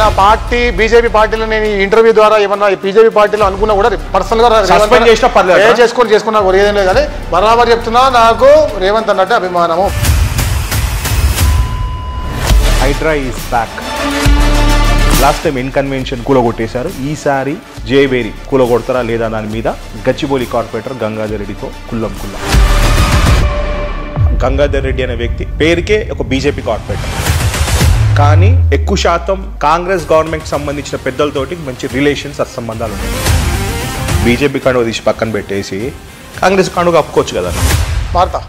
నా party BJP పార్టీలో నేను ఇంటర్వ్యూ ద్వారా ఏమన్నా బీజేపీ పార్టీలో అనుకున్నా కూడా పర్సనల్ గా చేసుకున్నా ఏదేం లేదు. కానీ బరాబర్ చెప్తున్నా, నాకు రేవంత్ అన్నట్టు అభిమానము. Hydra is back. Last time N convention కూలగొట్టేశారు. ఈసారి జేబేరి కూలగొడతారా లేదా దాని మీద గచ్చిబౌలి కార్పొరేటర్ గంగాధర్ రెడ్డితో కుల్లం. గంగాధర్ రెడ్డి అనే వ్యక్తి పేరుకే ఒక బీజేపీ కార్పొరేటర్, కానీ ఎక్కువ శాతం కాంగ్రెస్ గవర్నమెంట్కి సంబంధించిన పెద్దలతోటి మంచి రిలేషన్స్ సత్సంబంధాలు ఉన్నాయి. బీజేపీ కండువ తీసి పక్కన పెట్టేసి కాంగ్రెస్ కండువ కప్పుకోవచ్చు కదా. మారుతా,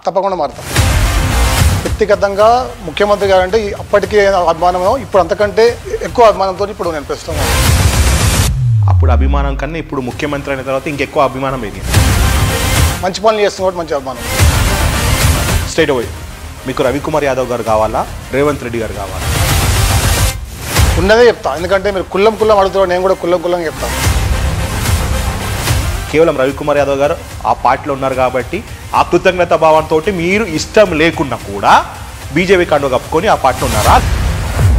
తప్పకుండా మారుతా. వ్యక్తిగతంగా ముఖ్యమంత్రి గారు అంటే అప్పటికే అభిమానం, ఇప్పుడు అంతకంటే ఎక్కువ అభిమానంతో ఇప్పుడు నేను ప్రస్తుతం. అప్పుడు అభిమానం కన్నా ఇప్పుడు ముఖ్యమంత్రి అయిన తర్వాత ఇంకెక్కువ అభిమానం పెరిగింది. మంచి పనులు చేస్తున్న కూడా మంచి అభిమానం. స్ట్రైట్ అవే మీకు రవికుమార్ యాదవ్ గారు కావాలా, రేవంత్ రెడ్డి గారు కావాలా? ఉన్నదే చెప్తా, ఎందుకంటే మీరు కుల్లం అడుగుతున్నారు, నేను కూడా కుల్లం చెప్తాను. కేవలం రవికుమార్ యాదవ్ గారు ఆ పార్టీలో ఉన్నారు కాబట్టి ఆ కృతజ్ఞత భావంతో మీరు ఇష్టం లేకున్నా కూడా బీజేపీ కండువ కప్పుకొని ఆ పార్టీలో ఉన్నారా?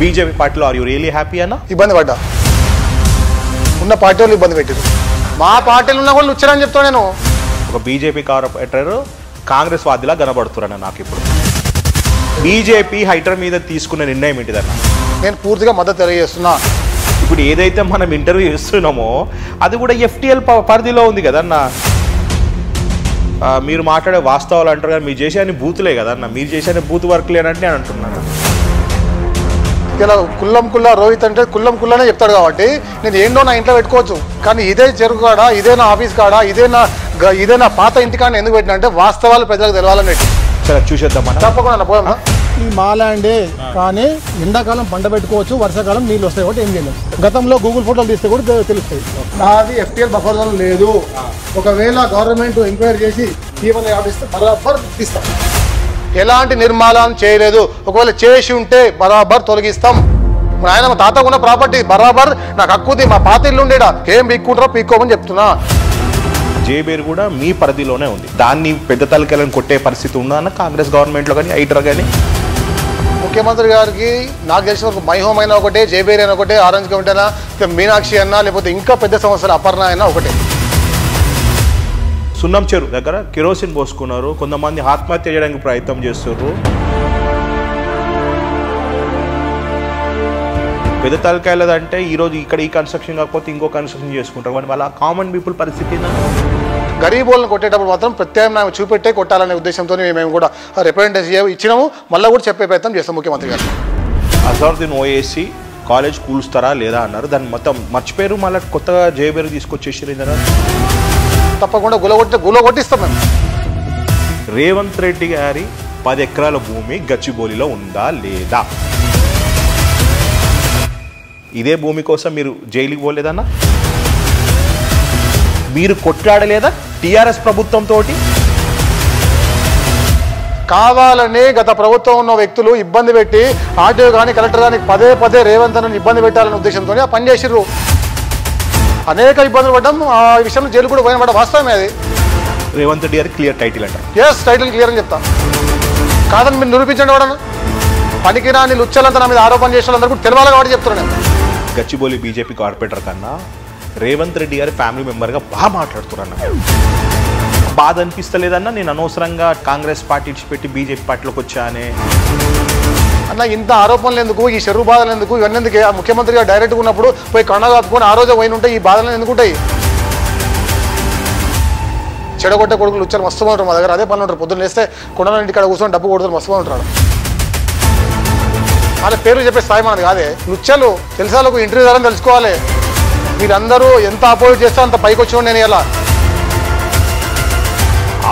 బీజేపీ పార్టీలో ఆర్ యూ రియలీ హ్యాపీ అన్న? ఇబ్బంది పడ్డా, ఉన్న పార్టీ వాళ్ళు ఇబ్బంది పెట్టారు. మా పార్టీలు ఉన్నా కూడా వచ్చారని చెప్తాను నేను. ఒక బీజేపీ కార్పొరేటర్ కాంగ్రెస్ వాదిలా కనబడుతున్నారన్న నాకు. ఇప్పుడు బీజేపీ హైడ్రా మీద తీసుకున్న నిర్ణయం ఏంటిదన్న? నేను పూర్తిగా మద్దతు తెలియజేస్తున్నా. ఇప్పుడు ఏదైతే మనం ఇంటర్వ్యూ చేస్తున్నామో అది కూడా ఎఫ్టీఎల్ పరిధిలో ఉంది కదన్న. మీరు మాట్లాడే వాస్తవాలు అంటారు కానీ మీరు చేసే అన్ని బూతులే కదన్న. మీరు చేసే బూత్ వర్క్ లేనంటే నేను అంటున్నాను. ఇలా కుల్లం రోహిత్ అంటే కుల్లనే చెప్తాడు కాబట్టి నేను ఏంటో నా ఇంట్లో పెట్టుకోవచ్చు, కానీ ఇదే చెరుకు కాడా, ఇదే నా ఆఫీస్ కాడా, ఇదే నా పాత ఇంటికాడ ఎందుకు పెట్టినా అంటే వాస్తవాలు ప్రజలకు తెలవాలని. సరే చూసేద్దామా? తప్పకుండా పోదామా? ఈ మాలాండే కానీ ఎండాకాలం పంట పెట్టుకోవచ్చు, వర్షాకాలం నీళ్ళు వస్తాయి కాబట్టి ఏం చేయలేదు. గతంలో గూగుల్ ఫోటోలు తీస్తే కూడా తెలుస్తాయి. నాది ఎఫ్టీఎల్ బఫర్ జోన్ లేదు. ఒకవేళ గవర్నమెంట్ ఎంక్వైరీ చేసి తీవ్ర ఆపిస్తే బరాబర్ తీస్తాం. ఎలాంటి నిర్మాణం చేయలేదు, ఒకవేళ చేసి ఉంటే బరాబర్ తొలగిస్తాం. ఆయన మా తాత ఉన్న ప్రాపర్టీ బరాబర్ నాకు హక్కుది, మా పాత ఇల్లు ఉండేడా, ఏం పీక్కుంటారో పీక్కోమని చెప్తున్నా. జేబేర్ కూడా మీ పరిధిలోనే ఉంది. దాన్ని పెద్ద తలకెళ్ళని కొట్టే పరిస్థితి ఉందా అన్న కాంగ్రెస్ గవర్నమెంట్లో కానీ హైడ్రా కానీ? ముఖ్యమంత్రి గారికి నాకు తెలిసిన వరకు మై హోమ్ అయినా ఒకటే, జేబేర్ అయినా ఒకటే, ఆరెంజ్ కమిటీ అయినా, మీనాక్షి అన్నా, లేకపోతే ఇంకా పెద్ద సంస్థలు అపర్ణ అయినా ఒకటే. సున్నం చెరువు దగ్గర కెరోసిన్ పోసుకున్నారు, కొంతమంది ఆత్మహత్య చేయడానికి ప్రయత్నం చేస్తున్నారు. పెద్ద తలకాయలదంటే ఈరోజు ఇక్కడ ఈ కన్స్ట్రక్షన్ కాకపోతే ఇంకో కన్స్ట్రక్షన్ చేసుకుంటారు. కానీ వాళ్ళ కామన్ పీపుల్ పరిస్థితి గరీబోళ్ళని కొట్టేటప్పుడు మాత్రం ప్రత్యామ్నాయం చూపెట్టే కొట్టాలనే ఉద్దేశంతో మేము కూడా రిప్రజెంటేషన్ ఇచ్చినాము. మళ్ళీ కూడా చెప్పే ప్రయత్నం చేస్తాం ముఖ్యమంత్రి గారు. అజారుద్దీన్ ఓఏసీ కాలేజ్ కూలుస్తారా లేదా అన్నారు. దాన్ని మొత్తం మర్చిపోయారు, మళ్ళీ కొత్తగా జేబేరు తీసుకొచ్చేసారు. తప్పకుండా గులగొట్టిస్తాం మేము. రేవంత్ రెడ్డి గారి 10 ఎకరాల భూమి గచ్చిబౌలిలో ఉందా లేదా? ఇదే భూమి కోసం మీరు జైలుకి పోలేదన్నా? మీరు కొట్లాడలేదా టీఆర్ఎస్ ప్రభుత్వంతో? కావాలని గత ప్రభుత్వం ఉన్న వ్యక్తులు ఇబ్బంది పెట్టి ఆర్టీఓ కానీ కలెక్టర్ కానీ పదే రేవంత్ అని ఇబ్బంది పెట్టాలనే ఉద్దేశంతో ఆ పని చేసిర్రు. అనేక ఇబ్బందులు పడ్డాం. ఆ విషయంలో జైలు కూడా పోయిన పడ్డ వాస్తవమే అది. రేవంత్ రెడ్డి గారి క్లియర్ టైటిల్ అంటారు. ఎస్, టైటిల్ క్లియర్ అని చెప్తా. కాదని మీరు నిరూపించండి. వాడన్నా పనికిరాని లుచ్చలంతా నా మీద ఆరోపణ చేసిన వాళ్ళందరూ కూడా తెలవాలి కాబట్టి చెప్తున్నాను. గచ్చిబౌలి బీజేపీ కార్పొరేటర్ కన్నా రేవంత్ రెడ్డి గారి ఫ్యామిలీ మెంబర్గా బాగా మాట్లాడుతున్నాను. బాధ అనిపిస్తలేదన్నా నేను అనవసరంగా కాంగ్రెస్ పార్టీ ఇచ్చిపెట్టి బీజేపీ పార్టీలోకి వచ్చానే అన్న? ఇంత ఆరోపణలు ఎందుకు, ఈ చెరువు బాధలు ఎందుకు, ఇవన్నీ ఎందుకు? ఆ ముఖ్యమంత్రి గారు డైరెక్ట్గా ఉన్నప్పుడు పోయి కండ కాపుకొని ఆ రోజే పోయిన ఉంటే ఈ బాధలు ఎందుకుంటాయి? చెడగొట్టే కొడుకులు లుచ్చారు మస్తు ఉంటారు మా దగ్గర. అదే పనులు ఉంటారు. పొద్దున్న వేస్తే కొండల ఇంటికాడ కూర్చొని డబ్బు కొడుతారు, మస్తు ఉంటాడు. వాళ్ళ పేర్లు చెప్పే స్థాయి మనది కాదే. లుచ్చలు తెలిసాలకు ఇంటర్వ్యూ ద్వారా తెలుసుకోవాలి. మీరందరూ ఎంత అపోజిట్ చేస్తే అంత పైకి వచ్చి నేను ఎలా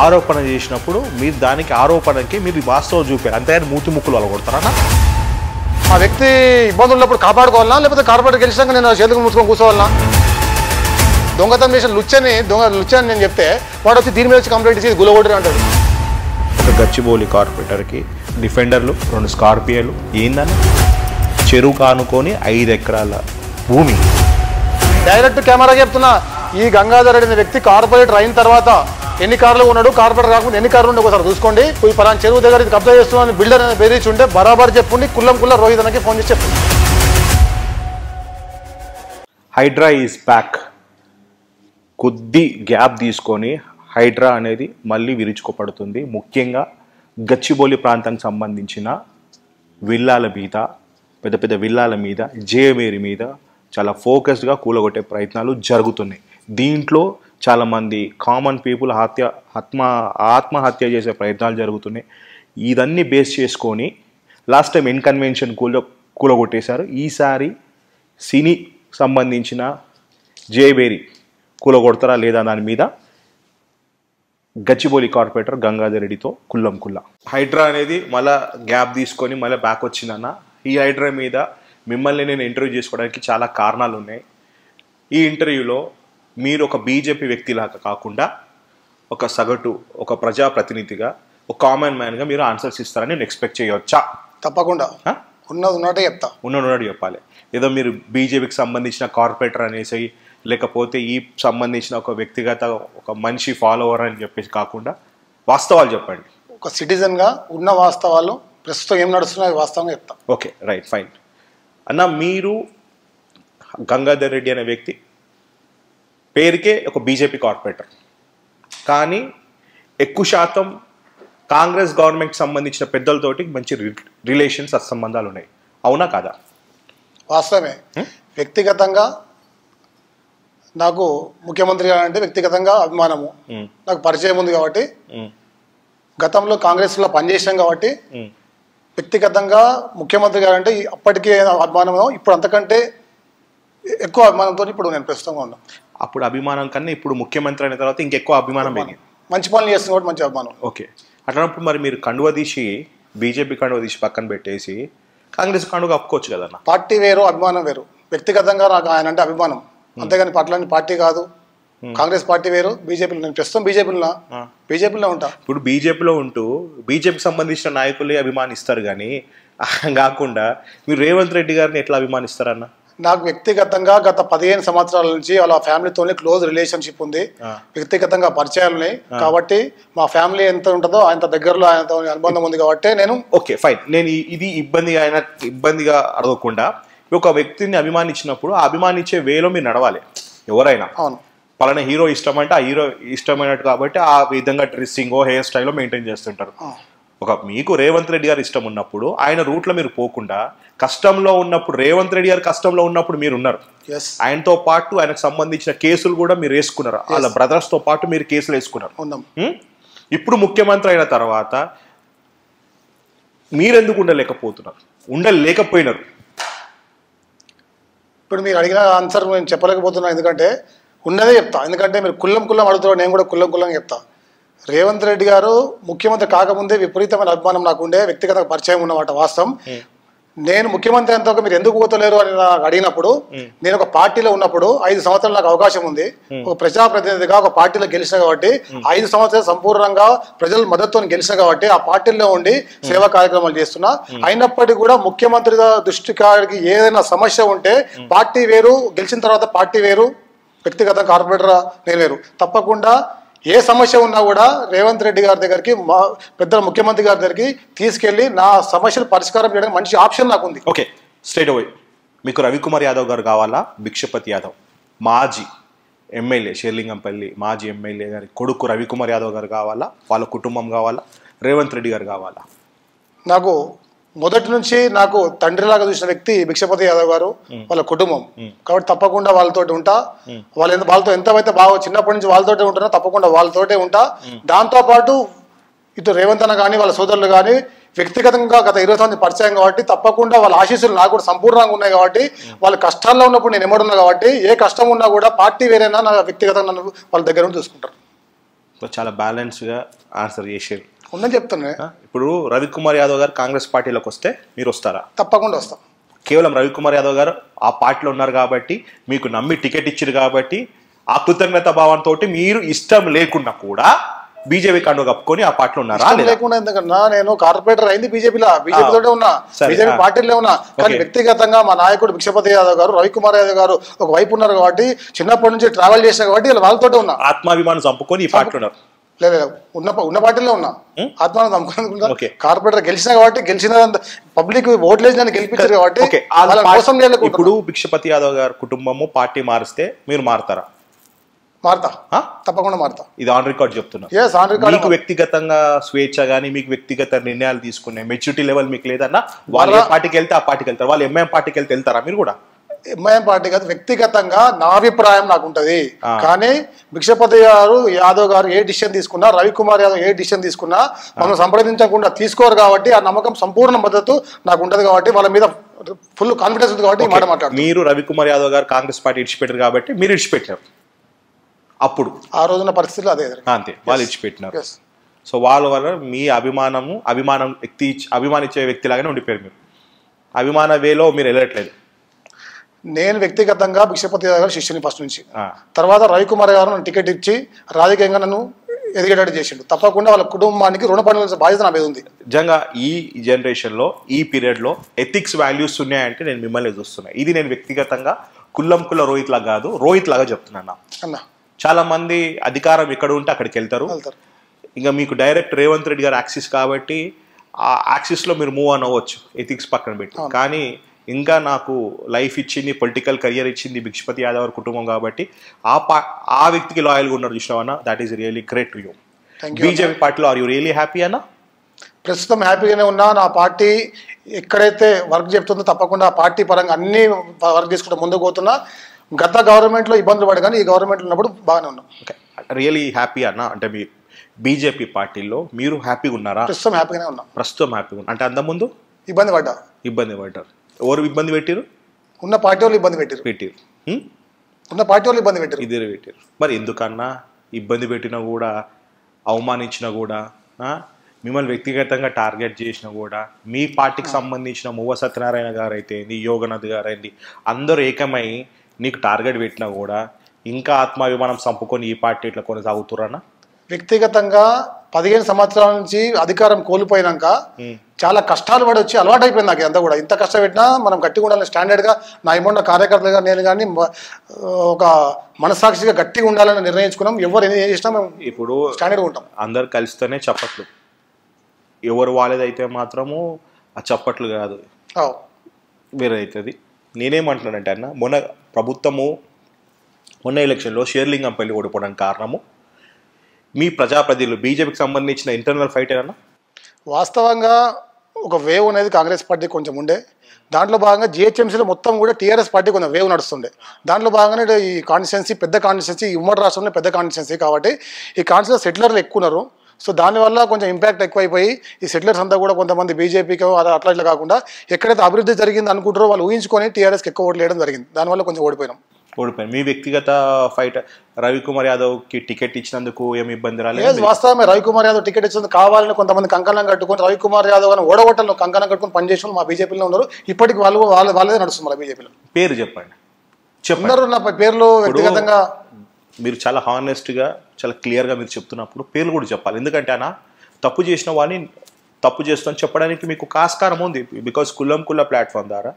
ఆరోపణ చేసినప్పుడు మీరు దానికి ఆరోపణకి మీరు వాస్తవం చూపారు, అంతేగాని మూతి ముక్కులు అలా కొడతారన్నా? ఆ వ్యక్తి ఇబ్బందులు ఉన్నప్పుడు కాపాడుకోవాలన్నా, లేకపోతే కార్పొరేటర్ గెలిచినాక నేను చేతులు మూసుకొని కూర్చోవాలన్నా? దొంగతనం చేసిన లుచ్చని నేను చెప్తే వాడు వచ్చి దీని మీద వచ్చి కంప్లైంట్ చేసి గులగొట్టరు అంటాడు. ఒక గచ్చిబౌలి కార్పొరేటర్కి డిఫెండర్లు, 2 స్కార్పియోలు ఏందని చెరువు కానుకొని 5 ఎకరాల భూమి. డైరెక్ట్ కెమెరా చెప్తున్నా, ఈ గంగాధర్ రెడ్డి అనే వ్యక్తి కార్పొరేటర్ అయిన తర్వాత ఎన్ని కార్లు ఉన్నాడు, కార్పొరేటర్ కాకుండా ఎన్ని కార్లు ఉండే ఒకసారి చూసుకోండి. ఈ పలానా చెరువు దగ్గర ఇది కబ్జా చేస్తున్నాను బిల్డర్ అనేది బెదిరించి ఉంటే బరాబర్ చెప్పుండి కుల్లం రోహిత్ అన్నకి ఫోన్ చేసి చెప్పండి. Hydraa is back. కొద్ది గ్యాప్ తీసుకొని హైడ్రా అనేది మళ్ళీ విరుచుకుపడుతుంది. ముఖ్యంగా గచ్చిబౌలి ప్రాంతానికి సంబంధించిన విల్లాల మీద, పెద్ద పెద్ద విల్లాల మీద, జేవేరి మీద చాలా ఫోకస్డ్గా కూలగొట్టే ప్రయత్నాలు జరుగుతున్నాయి. దీంట్లో చాలామంది కామన్ పీపుల్ ఆత్మహత్య చేసే ప్రయత్నాలు జరుగుతున్నాయి. ఇదన్నీ బేస్ చేసుకొని లాస్ట్ టైం ఎన్ కన్వెన్షన్ కూలగొట్టేశారు. ఈసారి సినీ సంబంధించిన జేవేరి కూలగొడతారా లేదా దాని మీద గచ్చిబౌలి కార్పొరేటర్ గంగాధర్ రెడ్డితో కుల్లం కుల్ల. హైడ్రా అనేది మళ్ళీ గ్యాప్ తీసుకొని మళ్ళీ బ్యాక్ వచ్చిందన్న. ఈ హైడ్రా మీద మిమ్మల్ని నేను ఇంటర్వ్యూ చేసుకోవడానికి చాలా కారణాలు ఉన్నాయి. ఈ ఇంటర్వ్యూలో మీరు ఒక బీజేపీ వ్యక్తిలాగా కాకుండా ఒక సగటు, ఒక ప్రజాప్రతినిధిగా, ఒక కామన్ మ్యాన్గా మీరు ఆన్సర్స్ ఇస్తారని నేను ఎక్స్పెక్ట్ చేయవచ్చా? తప్పకుండా. ఉన్నట్టే చెప్తా. ఉన్నట్టు చెప్పాలి. ఏదో మీరు బీజేపీకి సంబంధించిన కార్పొరేటర్ అనేసి, లేకపోతే ఈ సంబంధించిన ఒక వ్యక్తిగత ఒక మనిషి ఫాలోవర్ అని చెప్పేసి కాకుండా వాస్తవాలు చెప్పండి. ఒక సిటిజన్గా ఉన్న వాస్తవాలు, ప్రస్తుతం ఏం నడుస్తున్నాయో వాస్తవంగా చెప్తా. ఓకే, రైట్, ఫైన్ అన్న. మీరు గంగాధర్ రెడ్డి అనే వ్యక్తి పేరుకే ఒక బీజేపీ కార్పొరేటర్, కానీ ఎక్కువ శాతం కాంగ్రెస్ గవర్నమెంట్కి సంబంధించిన పెద్దలతోటి మంచి రిలేషన్స్, సత్సంబంధాలు ఉన్నాయి. అవునా కాదా? వాస్తవమే. వ్యక్తిగతంగా నాకు ముఖ్యమంత్రి గారు అంటే వ్యక్తిగతంగా అభిమానము, నాకు పరిచయం ఉంది కాబట్టి, గతంలో కాంగ్రెస్లో పనిచేసాం కాబట్టి వ్యక్తిగతంగా ముఖ్యమంత్రి గారు అంటే అప్పటికే అభిమానం, ఇప్పుడు అంతకంటే ఎక్కువ అభిమానంతో ఇప్పుడు నేను ప్రస్తుతంగా ఉన్నాను. అప్పుడు అభిమానం కన్నా ఇప్పుడు ముఖ్యమంత్రి అయిన తర్వాత ఇంకెక్కువ అభిమానం పెరిగింది. మంచి పనులు చేస్తున్న కాబట్టి మంచి అభిమానం. ఓకే, అట్లన్నప్పుడు మరి మీరు కండువ తీసి, బీజేపీ కండువ తీసి పక్కన పెట్టేసి కాంగ్రెస్ కండువ కప్పుకోవచ్చు కదన్న. పార్టీ వేరు, అభిమానం వేరు. వ్యక్తిగతంగా నాకు ఆయన అంటే అభిమానం, అంతేగాని పట్లాంటి పార్టీ కాదు. కాంగ్రెస్ పార్టీ వేరు, బీజేపీలో నేను ప్రస్తుతం బీజేపీలో ఉంటా. ఇప్పుడు బీజేపీలో ఉంటూ బీజేపీకి సంబంధించిన నాయకులే అభిమానిస్తారు, కానీ కాకుండా మీరు రేవంత్ రెడ్డి గారిని ఎట్లా అభిమానిస్తారన్న? నాకు వ్యక్తిగతంగా గత 15 సంవత్సరాల నుంచి వాళ్ళ ఫ్యామిలీతోనే క్లోజ్ రిలేషన్షిప్ ఉంది, వ్యక్తిగతంగా పరిచయాలు ఉన్నాయి కాబట్టి మా ఫ్యామిలీ ఎంత ఉంటుందో అంత దగ్గరలో ఆయనతో అనుబంధం ఉంది కాబట్టి నేను ఓకే, ఫైన్. నేను ఇది ఇబ్బందిగా అడగకుండా ఒక వ్యక్తిని అభిమానించినప్పుడు ఆ అభిమానించే వేలో మీరు నడవాలి. ఎవరైనా అవును, పలానా హీరో ఇష్టం అంటే ఆ హీరో ఇష్టమైనట్టు కాబట్టి ఆ విధంగా డ్రెస్సింగ్, హెయిర్ స్టైల్ మెయింటైన్ చేస్తుంటారు. ఒక మీకు రేవంత్ రెడ్డి గారు ఇష్టం ఉన్నప్పుడు ఆయన రూట్లో మీరు పోకుండా, కష్టంలో ఉన్నప్పుడు రేవంత్ రెడ్డి గారు కష్టంలో ఉన్నప్పుడు మీరు ఉన్నారు, ఆయనతో పాటు ఆయనకు సంబంధించిన కేసులు కూడా మీరు వేసుకున్నారు, వాళ్ళ బ్రదర్స్ తో పాటు మీరు కేసులు వేసుకున్నారు. ఇప్పుడు ముఖ్యమంత్రి అయిన తర్వాత మీరెందుకు ఉండలేకపోయినారు? ఇప్పుడు మీరు అడిగిన ఆన్సర్ నేను చెప్పలేకపోతున్నాను, ఎందుకంటే ఉన్నదే చెప్తా. ఎందుకంటే మీరు కుల్లం అడుగుతారు, నేను కూడా కుల్లంగా చెప్తా. రేవంత్ రెడ్డి గారు ముఖ్యమంత్రి కాకముందే విపరీతమైన అభిమానం నాకుండే, వ్యక్తిగత పరిచయం ఉన్నమాట వాస్తవం. నేను ముఖ్యమంత్రి అంతా మీరు ఎందుకు పోతలేరు అని నాకు అడిగినప్పుడు, నేను ఒక పార్టీలో ఉన్నప్పుడు 5 సంవత్సరాలు నాకు అవకాశం ఉంది, ఒక ప్రజాప్రతినిధిగా ఒక పార్టీలో గెలిచిన కాబట్టి 5 సంవత్సరాలు సంపూర్ణంగా ప్రజల మద్దతుతో గెలిచిన కాబట్టి ఆ పార్టీలో ఉండి సేవా కార్యక్రమాలు చేస్తున్నా. అయినప్పటికీ కూడా ముఖ్యమంత్రి దృష్టి కాడికి ఏదైనా సమస్య ఉంటే పార్టీ వేరు, గెలిచిన తర్వాత పార్టీ వేరు, వ్యక్తిగత కార్పొరేటర్ నేను వేరు. తప్పకుండా ఏ సమస్య ఉన్నా కూడా రేవంత్ రెడ్డి గారి దగ్గరికి, పెద్ద ముఖ్యమంత్రి గారి దగ్గరికి తీసుకెళ్లి నా సమస్యలు పరిష్కారం చేయడానికి మంచి ఆప్షన్ నాకు ఉంది. ఓకే, స్ట్రైట్ అవే మీకు రవికుమార్ యాదవ్ గారు కావాలా, భిక్షపతి యాదవ్ మాజీ ఎమ్మెల్యే షేర్లింగంపల్లి మాజీ ఎమ్మెల్యే గారి కొడుకు రవికుమార్ యాదవ్ గారు కావాలా, వాళ్ళ కుటుంబం కావాలా, రేవంత్ రెడ్డి గారు కావాలా? నాకు మొదటి నుంచి నాకు తండ్రిలాగా చూసిన వ్యక్తి భిక్షపతి యాదవ్ గారు, వాళ్ళ కుటుంబం కాబట్టి తప్పకుండా వాళ్ళతోటి ఉంటా. వాళ్ళతో ఎంతైతే బాగా చిన్నప్పటి నుంచి వాళ్ళతోటే ఉంటున్నా, తప్పకుండా వాళ్ళతోటే ఉంటా. దాంతో పాటు ఇటు రేవంత్ అన్న కానీ వాళ్ళ సోదరులు కానీ వ్యక్తిగతంగా గత 20 సంవత్సరాలు పరిచయం కాబట్టి తప్పకుండా వాళ్ళ ఆశీస్సులు నాకు కూడా సంపూర్ణంగా ఉన్నాయి కాబట్టి, వాళ్ళ కష్టాల్లో ఉన్నప్పుడు నేను ఎమ్మడున్నా కాబట్టి ఏ కష్టం ఉన్నా కూడా పార్టీ వేరైనా నా వ్యక్తిగతంగా నన్ను వాళ్ళ దగ్గర నుండి చూసుకుంటారు. చాలా బ్యాలెన్స్గా ఆన్సర్ చేసారు ఉందని చెప్తున్నా. ఇప్పుడు రవికుమార్ యాదవ్ గారు కాంగ్రెస్ పార్టీలోకి వస్తే మీరు వస్తారా? తప్పకుండా వస్తాం. కేవలం రవికుమార్ యాదవ్ గారు ఆ పార్టీలో ఉన్నారు కాబట్టి, మీకు నమ్మి టికెట్ ఇచ్చారు కాబట్టి, ఆ కృతజ్ఞత భావంతో మీరు ఇష్టం లేకుండా కూడా బీజేపీ కండువ కప్పుకొని ఆ పార్టీలో ఉన్నారా? లేకుండా ఎందుకన్నా నేను కార్పొరేటర్ అయింది బీజేపీతోటే ఉన్నా, బీజేపీ పార్టీలో ఉన్నా. కానీ వ్యక్తిగతంగా మా నాయకుడు భిక్షపతి యాదవ్ గారు, రవికుమార్ యాదవ్ గారు ఒక వైపు ఉన్నారు కాబట్టి, చిన్నప్పటి నుంచి ట్రావెల్ చేసిన కాబట్టి వాళ్ళతోటే ఉన్నా. ఆత్మాభిమానం చంపుకొని ఈ పార్టీలో ఉన్నారు. లేదు ఉన్న పార్టీలో ఉన్నా ఆత్మానం నమ్ముకున్నా Okay. కార్పొరేటర్ గెలిచినా కాబట్టి గెలిచిన పబ్లిక్ ఓట్లేసి నన్ను గెలిపించారు కాబట్టి ఓకే వాళ్ళని మోసం చేయలేకుండా ఇప్పుడు భిక్షపతి యాదవ్ గారు కుటుంబము పార్టీ మారిస్తే మీరు మారుతారా? మారుతా, తప్పకుండా మారుతా. ఇది ఆన్ రికార్డ్ చెప్తున్నా. Yes, on record. మీకు వ్యక్తిగతంగా స్వేచ్ఛ కానీ మీకు వ్యక్తిగత నిర్ణయాలు తీసుకునే మెచ్యూరిటీ లెవెల్ మీకు లేదన్నా వాళ్ళు ఏ పార్టీకి వెళ్తే ఆ పార్టీకి వెళ్తారు, వాళ్ళు ఎంఐఎం పార్టీకి వెళ్తారా మీరు కూడా? ఎంఐఎం పార్టీ కాదు, వ్యక్తిగతంగా నా అభిప్రాయం నాకు ఉంటది. కానీ భిక్షపతి గారు యాదవ్ గారు ఏ డిసిషన్ తీసుకున్నా, రవికుమార్ యాదవ్ ఏ డిసిషన్ తీసుకున్నా మనం సంప్రదించకుండా తీసుకోరు కాబట్టి ఆ నమ్మకం సంపూర్ణ మద్దతు నాకు ఉంటది కాబట్టి వాళ్ళ మీద ఫుల్ కాన్ఫిడెన్స్ ఉంది కాబట్టి ఈ మాట మాట్లాడు. మీరు రవికుమార్ యాదవ్ గారు కాంగ్రెస్ పార్టీ ఇడిచిపెట్టారు కాబట్టి మీరు ఇడిచిపెట్టారు. అప్పుడు ఆ రోజున పరిస్థితులు అదే అంతే, వాళ్ళు ఇడిచిపెట్టినారు. సో వాళ్ళ వల్ల మీ అభిమానించే వ్యక్తిలాగానే ఉండిపోయారు. మీరు అభిమాన వేలో మీరు వెళ్ళట్లేదు. నేను వ్యక్తిగతంగా భిక్షపతి గారు శిష్యుని ఫస్ట్ నుంచి, తర్వాత రవికుమార్ గారు నన్ను టికెట్ ఇచ్చి రాజకీయంగా నన్ను ఎదిగేటట్టు చేసిండు. తప్పకుండా వాళ్ళ కుటుంబానికి రుణపడాల్సిన బాధ్యత నా మీద ఉంది. నిజంగా ఈ జనరేషన్లో ఈ పీరియడ్లో ఎథిక్స్ వాల్యూస్ ఉన్నాయంటే నేను మిమ్మల్ని చూస్తున్నా. ఇది నేను వ్యక్తిగతంగా కుల్ల రోహిత్ లాగా కాదు, రోహిత్ లాగా చెప్తున్నాను అన్న. చాలా మంది అధికారం ఎక్కడ ఉంటే అక్కడికి వెళ్తారు. ఇంకా మీకు డైరెక్ట్ రేవంత్ రెడ్డి గారు యాక్సిస్ కాబట్టి ఆ యాక్సిస్లో మీరు మూవ్ ఆన్ అవ్వచ్చు ఎథిక్స్ పక్కన పెట్టి. కానీ ఇంకా నాకు లైఫ్ ఇచ్చింది, పొలిటికల్ కెరియర్ ఇచ్చింది భిక్షపతి యాదవ్ కుటుంబం కాబట్టి ఆ వ్యక్తికి లాయల్గా ఉన్నారు చూసినావన్నా. That is really great to you. BJP పార్టీలో ఆర్ యూ రియలీ హ్యాపీ అన్నా? ప్రస్తుతం హ్యాపీగానే ఉన్నా. నా పార్టీ ఎక్కడైతే వర్క్ చెప్తుందో తప్పకుండా ఆ పార్టీ పరంగా అన్ని వర్క్ చేసుకుంటూ ముందుకు పోతున్నా. గత గవర్నమెంట్లో ఇబ్బందులు పడి కానీ ఈ గవర్నమెంట్లో ఉన్నప్పుడు బాగానే ఉన్నాం. రియలీ హ్యాపీ అన్నా? అంటే మీ బీజేపీ పార్టీలో మీరు హ్యాపీగా ఉన్నారా? ప్రస్తుతం హ్యాపీగానే ఉన్నాం. ప్రస్తుతం హ్యాపీగా ఉన్నా అంటే అంతకుముందు ఇబ్బంది పడ్డారు. ఎవరు ఇబ్బంది పెట్టారు? ఉన్న పార్టీ వాళ్ళు ఇబ్బంది పెట్టారు. ఉన్న పార్టీ వాళ్ళు ఇబ్బంది పెట్టారు. ఇద్దరు పెట్టారు. మరి ఎందుకన్నా ఇబ్బంది పెట్టినా కూడా, అవమానించినా కూడా, మిమ్మల్ని వ్యక్తిగతంగా టార్గెట్ చేసినా కూడా, మీ పార్టీకి సంబంధించిన మువ్వ సత్యనారాయణ గారు అయితే యోగనాథ్ గారు అయింది అందరూ ఏకమై నీకు టార్గెట్ పెట్టినా కూడా ఇంకా ఆత్మాభిమానం చంపుకొని ఈ పార్టీ ఇట్లా కొనసాగుతురన్నా? వ్యక్తిగతంగా 15 సంవత్సరాల నుంచి అధికారం కోల్పోయినాక చాలా కష్టాలు పడి వచ్చి అలవాటు అయిపోయింది నాకు. అంతా కూడా ఇంత కష్టపెట్టినా మనం గట్టిగా ఉండాలని స్టాండర్డ్గా నా ఇమ్మన్న కార్యకర్తలుగా నేను కానీ ఒక మనసాక్షిగా గట్టిగా ఉండాలని నిర్ణయించుకున్నాం. ఎవరు ఏం చేసినా మేము ఇప్పుడు స్టాండర్డ్గా ఉంటాం. అందరు కలిస్తేనే చప్పట్లు, ఎవరు వాళ్ళదైతే మాత్రము ఆ చప్పట్లు కాదు, వేరే అవుతుంది. నేనేమంటున్నానంటే అన్న, మొన్న ఎలక్షన్లో షేర్లింగంపల్లి ఓడిపోవడానికి కారణము మీ ప్రజాప్రతినిధులు బీజేపీకి సంబంధించిన ఇంటర్నల్ ఫైట్ ఏనా? వాస్తవంగా ఒక వేవ్ అనేది కాంగ్రెస్ పార్టీ కొంచెం ఉండే. దాంట్లో భాగంగా జిహెచ్ఎంసీలో మొత్తం కూడా టీఆర్ఎస్ పార్టీ కొంచెం వేవ్ నడుస్తుండే. దాంట్లో భాగంగానే ఈ కాన్స్టిట్యున్సీ పెద్ద కాన్స్టిట్యున్సీ, ఉమ్మడి రాష్ట్రంలో పెద్ద కాన్స్టిట్యున్సీ కాబట్టి ఈ కాన్స్టిట్యూన్సీ సెటిలర్లు ఎక్కువ ఉన్నారు. సో దానివల్ల కొంచెం ఇంపాక్ట్ ఎక్కువైపోయి ఈ సెటిలర్స్ అంతా కూడా కొంతమంది బీజేపీకి అట్లా ఇట్లా కాకుండా ఎక్కడైతే అభివృద్ధి జరిగింది అనుకుంటారో వాళ్ళు ఊహించుకొని టీఆర్ఎస్కి ఎక్కువ ఓట్లు వేయడం జరిగింది. దానివల్ల కొంచెం ఓడిపోయినాం. మీ వ్యక్తిగత ఫైట్ రవికుమార్ యాదవ్కి టికెట్ ఇచ్చినందుకు ఏమి ఇబ్బంది రాలేదు? వాస్తవమే, రవికుమార్ యాదవ్ టికెట్ ఇచ్చినందుకు కావాలని కొంతమంది కంకణం కట్టుకొని రవికుమార్ యాదవ్ అని ఓడగొట్టలో కంకణం కట్టుకొని పనిచేసిన మా బీజేపీలో ఉన్నారు. ఇప్పటికి వాళ్ళదే నడుస్తుంది మన బీజేపీలో. పేరు చెప్పండి. ఉన్నారు నా పేర్లు వ్యక్తిగతంగా. మీరు చాలా హానెస్ట్గా చాలా క్లియర్గా మీరు చెప్తున్నప్పుడు పేర్లు కూడా చెప్పాలి. ఎందుకంటే అన్న తప్పు చేసిన వాడిని తప్పు చేస్తామని చెప్పడానికి మీకు ఆస్కారం ఉంది. బికాస్ కుల్ల ప్లాట్ఫామ్ ద్వారా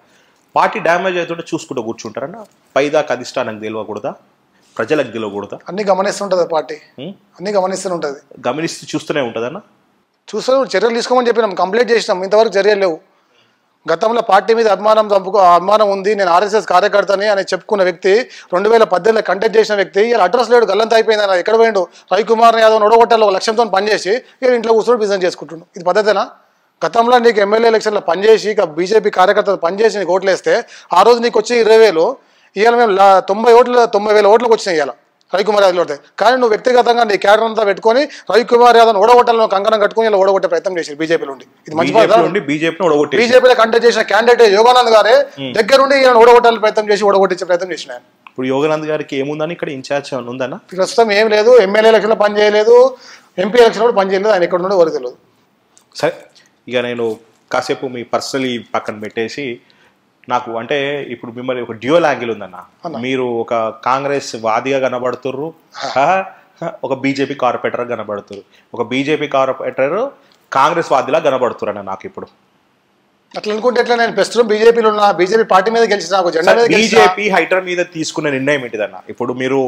పార్టీ డ్యామేజ్ అవుతుంటే చూసుకుంటూ కూర్చుంటారన్న. పైదాకా అధిష్టానం తెలియకూడదా, ప్రజలకు తెలియకూడదా? అన్ని గమనిస్తుంటుంది పార్టీ, అన్ని గమనిస్తూనే గమనిస్తూ చూస్తూనే ఉంటుందన్న. చూస్తూ చర్యలు తీసుకోమని చెప్పినాం, కంప్లైంట్ చేసినాం, ఇంతవరకు చర్యలు లేవు. గతంలో పార్టీ మీద అభిమానం ఉంది, నేను ఆర్ఎస్ఎస్ కార్యకర్తని అని చెప్పుకున్న వ్యక్తి 2018లో కంటెక్ట్ చేసిన వ్యక్తి ఇలా అడ్రస్ లేడు, గల్లంత అయిపోయింది అన్న. ఎక్కడ పోయిండు? రవికుమార్ యాదవ్ ఓడగొట్టాలి ఒక లక్ష్యంతో పనిచేసి ఇంట్లో కూర్చొని బిజినెస్ చేసుకుంటుండు. ఇది పద్ధతేనా? గతంలో నీకు ఎమ్మెల్యే ఎలక్షన్లో పనిచేసి ఇక బీజేపీ కార్యకర్తలు పనిచేసి నీకు ఓట్లు వేస్తే ఆ రోజు నీకు వచ్చి 20,000, ఇవాళ మేము 90,000 ఓట్లకు వచ్చినాయి ఇవాళ రవికుమార్ యాదవ్ ఓడితే. కానీ నువ్వు వ్యక్తిగతంగా నీ క్యాడర్ అంతా పెట్టుకొని రవికుమార్ యాదవ్ ఓడగొట్టాలని కంకణం కట్టుకుని ఇలా ఓడగొట్టే ప్రయత్నం చేశారు బీజేపీలో ఉండి. ఇది మంచి బీజేపీలో కంటెక్ట్ చేసిన క్యాండిడేట్ యోగానంద్ గారే దగ్గరుండి ఈయన ఓడగొట్టాలని ప్రయత్నం చేసి ఓడగొట్టించే ప్రయత్నం చేసిన. ఇప్పుడు యోగానంద్ గారికి ఏముందని ఇక్కడ ఇన్ఛార్జ్ ఉందన్న? ప్రస్తుతం ఏం లేదు. ఎమ్మెల్యే ఎలక్షన్లో పని చేయలేదు, ఎంపీ ఎలక్షన్ కూడా పని చేయలేదు. ఆయన ఎక్కడ ఉండో ఎవరికి తెలియదు. సరే, ఇక నేను కాసేపు మీ పర్సనలీ పక్కన పెట్టేసి నాకు అంటే ఇప్పుడు మిమ్మల్ని ఒక డ్యూయల్ యాంగిల్ ఉందన్న. మీరు ఒక కాంగ్రెస్ వాదిగా కనబడుతుర్రు, ఒక బీజేపీ కార్పొరేటర్ కనబడుతురు. ఒక బీజేపీ కార్పొరేటర్ కాంగ్రెస్ వాదిలా కనబడుతురు అన్న. నాకు ఇప్పుడు అట్లా అనుకుంటే ఎట్లా? నేను ప్రస్తుతం బీజేపీలో ఉన్నా, బీజేపీ పార్టీ మీద గెలిచిన, బీజేపీ హైటర్ మీద తీసుకున్న నిర్ణయం ఏంటిదన్న? ఇప్పుడు మీరు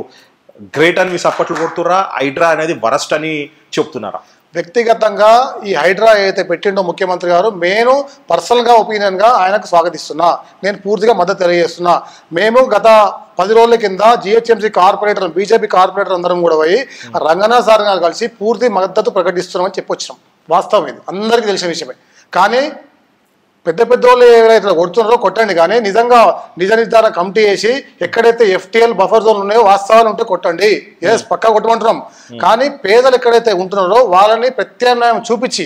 గ్రేట్ అని మీ సపోర్ట్లు కొడుతురా, హైడ్రా అనేది వరస్ట్ అని చెప్తున్నారా? వ్యక్తిగతంగా ఈ హైడ్రా ఏదైతే పెట్టిండో ముఖ్యమంత్రి గారు, నేను పర్సనల్గా ఒపీనియన్గా ఆయనకు స్వాగతిస్తున్నా, నేను పూర్తిగా మద్దతు తెలియజేస్తున్నా. మేము గత 10 రోజుల కింద జిహెచ్ఎంసీ కార్పొరేటర్, బీజేపీ కార్పొరేటర్ అందరం కూడా పోయి రంగనాథ్ సార్ గారు కలిసి పూర్తి మద్దతు ప్రకటిస్తున్నామని చెప్పొచ్చినాం. వాస్తవం ఇది అందరికీ తెలిసిన విషయమే. కానీ పెద్ద వాళ్ళు ఎవరైతే కొడుతున్నారో కొట్టండి, కానీ నిజంగా నిజ నిర్ధారణ కమిటీ వేసి ఎక్కడైతే FTL బఫర్ జోన్లు ఉన్నాయో వాస్తవాలు ఉంటే కొట్టండి, ఎస్ పక్కా కొట్టమంటున్నాం. కానీ పేదలు ఎక్కడైతే ఉంటున్నారో వాళ్ళని ప్రత్యామ్నాయం చూపించి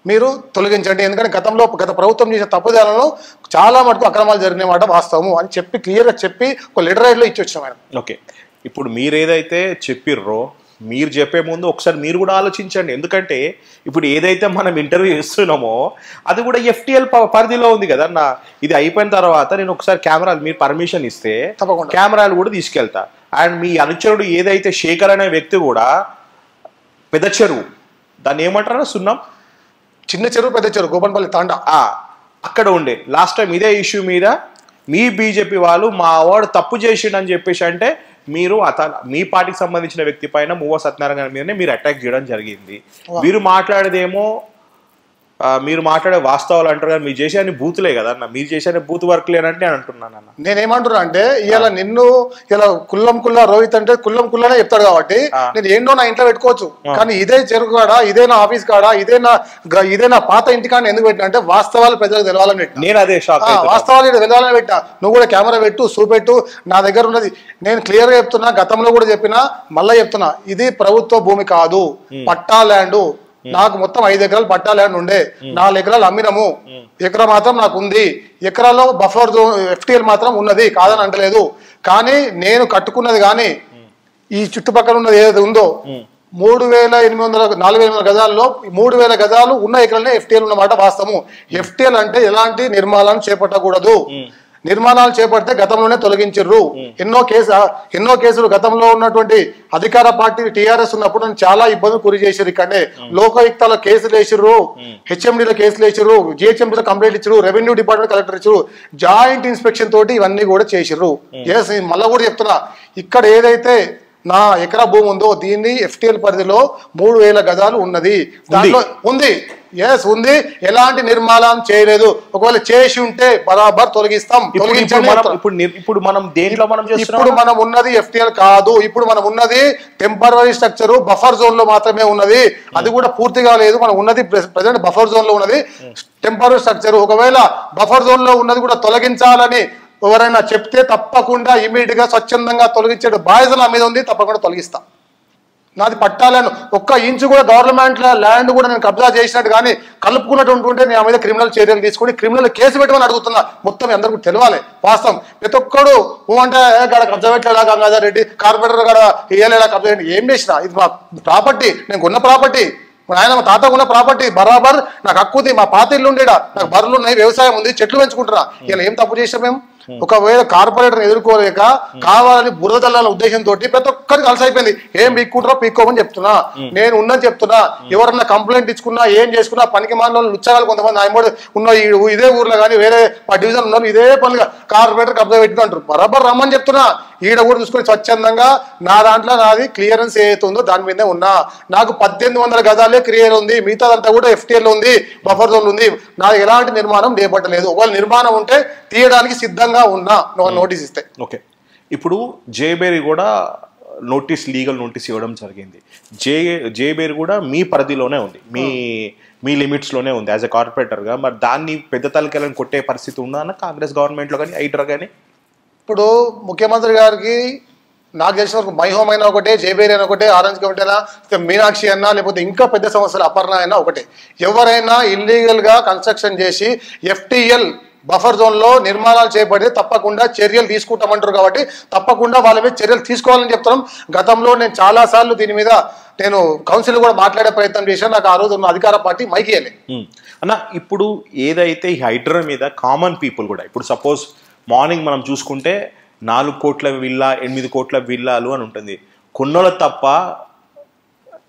మీరు తొలగించండి. ఎందుకంటే గత ప్రభుత్వం చేసిన తప్పుదాలను చాలా మటుకు అక్రమాలు జరిగిన మాట వాస్తవము అని చెప్పి క్లియర్గా చెప్పి ఒక లెటర్ రైడ్లో ఇచ్చి వచ్చినాం ఆయన. ఓకే, ఇప్పుడు మీరు ఏదైతే చెప్పిర్రో మీరు చెప్పే ముందు ఒకసారి మీరు కూడా ఆలోచించండి. ఎందుకంటే ఇప్పుడు ఏదైతే మనం ఇంటర్వ్యూ చేస్తున్నామో అది కూడా FTL పరిధిలో ఉంది కదా అన్న. ఇది అయిపోయిన తర్వాత నేను ఒకసారి కెమెరాలు మీరు పర్మిషన్ ఇస్తే తప్పకుండా కెమెరాలు కూడా తీసుకెళ్తా. అండ్ మీ అనుచరుడు ఏదైతే శేఖర్ అనే వ్యక్తి కూడా పెద్ద చెరువు, దాన్ని ఏమంటారా, సున్నం, చిన్న చెరువు పెద్ద చెరువు, గోపన్పల్లి తాండా, అక్కడ ఉండే లాస్ట్ టైం ఇదే ఇష్యూ మీద మీ బీజేపీ వాళ్ళు మా వాడు తప్పు చేసిండని చెప్పేసి అంటే మీరు మీ పార్టీకి సంబంధించిన వ్యక్తి పైన మువ్వ సత్యనారాయణ మీదనే మీరు అటాక్ చేయడం జరిగింది. మీరు మాట్లాడేదేమో మీరు మాట్లాడే వాస్తవాలు అంటారు కానీ మీరు చేసే అన్ని బూతులే కదా అన్న. మీరు చేసే బూత్ వర్క్ లేనంటే నేను అంటున్నాను అన్న. నేనేమంటున్నా అంటే ఇవాళ నిన్ను ఇలా కుల్లా రోహిత్ అంటే కుల్లనే చెప్తాడు కాబట్టి నేను ఏంటో నా ఇంట్లో పెట్టుకోవచ్చు. కానీ ఇదే చెరుకు కాడా, ఇదే నా ఆఫీస్ కాడా, ఇదే నా పాత ఇంటికాడ ఎందుకు పెట్టినా అంటే వాస్తవాలు ప్రజలకు తెలవాలని పెట్టినా. నేను అదే షాక్, వాస్తవాలు తెలవాలని పెట్టినా. నువ్వు కూడా కెమెరా పెట్టు, చూపెట్టు, నా దగ్గర ఉన్నది నేను క్లియర్ గా చెప్తున్నా. గతంలో కూడా చెప్పినా, మళ్ళీ చెప్తున్నా, ఇది ప్రభుత్వ భూమి కాదు, పట్టా ల్యాండ్. నాకు మొత్తం 5 ఎకరాలు పట్టా ల్యాండ్ ఉండే, 4 ఎకరాలు అమ్మినము, ఎకరా మాత్రం నాకు ఉంది. ఎకరాలో బఫర్ FTL మాత్రం ఉన్నది, కాదని అంటలేదు. కానీ నేను కట్టుకున్నది కానీ ఈ చుట్టుపక్కల ఉన్నది ఏదైతే ఉందో 4,800 గజాల్లో 3,000 గజాలు ఉన్న ఎకరాలనే FTL ఉన్నమాట వాస్తవము. FTL అంటే ఎలాంటి నిర్మాణాలను చేపట్టకూడదు. నిర్మాణాలు చేపడితే గతంలోనే తొలగించరు. ఎన్నో కేసులు గతంలో ఉన్నటువంటి అధికార పార్టీ TRS ఉన్నప్పుడు నన్ను చాలా ఇబ్బందులు గురి చేశారు. ఇక్కడే లోకాయుక్తాల కేసులు వేసిర్రు, HMDలో కేసులు వేసిర్రు, GHMDలో కంప్లైంట్ ఇచ్చారు, రెవెన్యూ డిపార్ట్మెంట్ కలెక్టర్ ఇచ్చారు, జాయింట్ ఇన్స్పెక్షన్ తోటి ఇవన్నీ కూడా చేసిర్రు. ఎస్, మళ్ళా కూడా చెప్తున్నా, ఇక్కడ ఏదైతే నా ఎకరా భూమి ఉందో దీన్ని FTL పరిధిలో 3,000 గజాలు ఉన్నది, దాంట్లో ఉంది. ఎస్ ఉంది, ఎలాంటి నిర్మాణం చేయలేదు. ఒకవేళ చేసి ఉంటే బరాబర్ తొలగిస్తాం. ఇప్పుడు మనం ఉన్నది FTL కాదు, ఇప్పుడు మనం ఉన్నది టెంపరరీ స్ట్రక్చర్ బఫర్ జోన్ లో మాత్రమే ఉన్నది. అది కూడా పూర్తిగా లేదు, మనం ఉన్నది ప్రెసెంట్ బఫర్ జోన్ లో ఉన్నది టెంపరరీ స్ట్రక్చర్. ఒకవేళ బఫర్ జోన్ లో ఉన్నది కూడా తొలగించాలని ఎవరైనా చెప్తే తప్పకుండా ఇమీడియట్ గా స్వచ్ఛందంగా తొలగించే బాధ్యత నా మీద ఉంది, తప్పకుండా తొలగిస్తా. నాది పట్టా ల్యాండ్, 1 ఇంచు కూడా గవర్నమెంట్ ల్యాండ్ కూడా నేను కబ్జా చేసినట్టు కానీ కలుపుకున్నట్టు ఉంటుంటే నా మీద క్రిమినల్ చర్యలు తీసుకుని క్రిమినల్ కేసు పెట్టమని అడుగుతున్నా. మొత్తం అందరికీ తెలియాలి వాస్తవం. ప్రతి ఒక్కడు అంటే గడ కబ్జా పెట్టలేడా గంగాధర్ రెడ్డి, కార్పొరేటర్ గడ ఇయ్యలేడా కబ్జా చేయండి, ఏం చేసినా ఇది మా ప్రాపర్టీ, నేను కొన్న ప్రాపర్టీ, ఆయన మా తాత ఉన్న ప్రాపర్టీ, బరాబర్ నాకు హక్కు. మా పాత ఇల్లు ఉండేడా, నాకు బర్రెలు ఉన్నాయి, వ్యవసాయం ఉంది, చెట్లు పెంచుకుంటున్నా. ఇలా ఏం తప్పు చేసాం మేము? ఒకవేళ కార్పొరేటర్ ఎదుర్కోలేక కావాలని బురద తల్లాల ఉద్దేశంతో ప్రతి ఒక్కరికి కలిసి అయిపోయింది. ఏం పీక్కుంటారో పీక్కోమని చెప్తున్నా, నేను ఉన్నది చెప్తున్నా. ఎవరన్నా కంప్లైంట్ ఇచ్చుకున్నా ఏం చేసుకున్నా పనికి మానలో లుచ్చగాలు కొంతమంది ఆయన ఉన్న ఇదే ఊర్లో కానీ వేరే మా డివిజన్ ఉన్నారు ఇదే పనులుగా కార్పొరేటర్ కబ్జా పెట్టిన అంటారు. బరాబర్ రమ్మని చెప్తున్నా. ఈడ కూడా చూసుకొని స్వచ్ఛందంగా నా దాంట్లో నాది క్లియరెన్స్ ఏదైతే ఉందో దాని మీదే ఉన్నా. నాకు 1,800 గజాలే క్లియర్ ఉంది, మిగతాదంతా కూడా FTL ఉంది, బఫర్ జోన్ ఉంది. నాకు ఎలాంటి నిర్మాణం చేపట్టలేదు. ఒకవేళ నిర్మాణం ఉంటే తీయడానికి సిద్ధంగా ఉన్నా నోటీస్ ఇస్తే. ఓకే, ఇప్పుడు జేబేరి కూడా లీగల్ నోటీస్ ఇవ్వడం జరిగింది. జేబేరి కూడా మీ పరిధిలోనే ఉంది, మీ లిమిట్స్లోనే ఉంది యాజ్ ఎ కార్పొరేటర్గా. మరి దాన్ని పెద్ద తలకెళ్ళని కొట్టే పరిస్థితి ఉందా అన్న కాంగ్రెస్ గవర్నమెంట్లో కానీ హైడ్రా కానీ? ఇప్పుడు ముఖ్యమంత్రి గారికి నాకు తెలిసిన వరకు మై హోమ్ అయినా ఒకటే, జేబేరి అయినా ఒకటే, ఆరెంజ్ కమిటీ అయినా, మీనాక్షి అన్నా, లేకపోతే ఇంకా పెద్ద సమస్యలు అపర్ణ అయినా ఒకటే. ఎవరైనా ఇల్లీగల్గా కన్స్ట్రక్షన్ చేసి FTL బఫర్ జోన్లో నిర్మాణాలు చేపడితే తప్పకుండా చర్యలు తీసుకుంటామంటారు. కాబట్టి తప్పకుండా వాళ్ళ మీద చర్యలు తీసుకోవాలని చెప్తున్నాం. గతంలో నేను చాలాసార్లు దీని మీద నేను కౌన్సిల్ కూడా మాట్లాడే ప్రయత్నం చేశాను. నాకు ఆ రోజు ఉన్న అధికార పార్టీ మైకియలే అన్న. ఇప్పుడు ఏదైతే ఈ హైడ్రా మీద కామన్ పీపుల్ కూడా ఇప్పుడు సపోజ్ మార్నింగ్ మనం చూసుకుంటే 4 కోట్ల విల్లా, 8 కోట్ల విల్లాలు అని ఉంటుంది. కొన్నోళ్ళ తప్ప,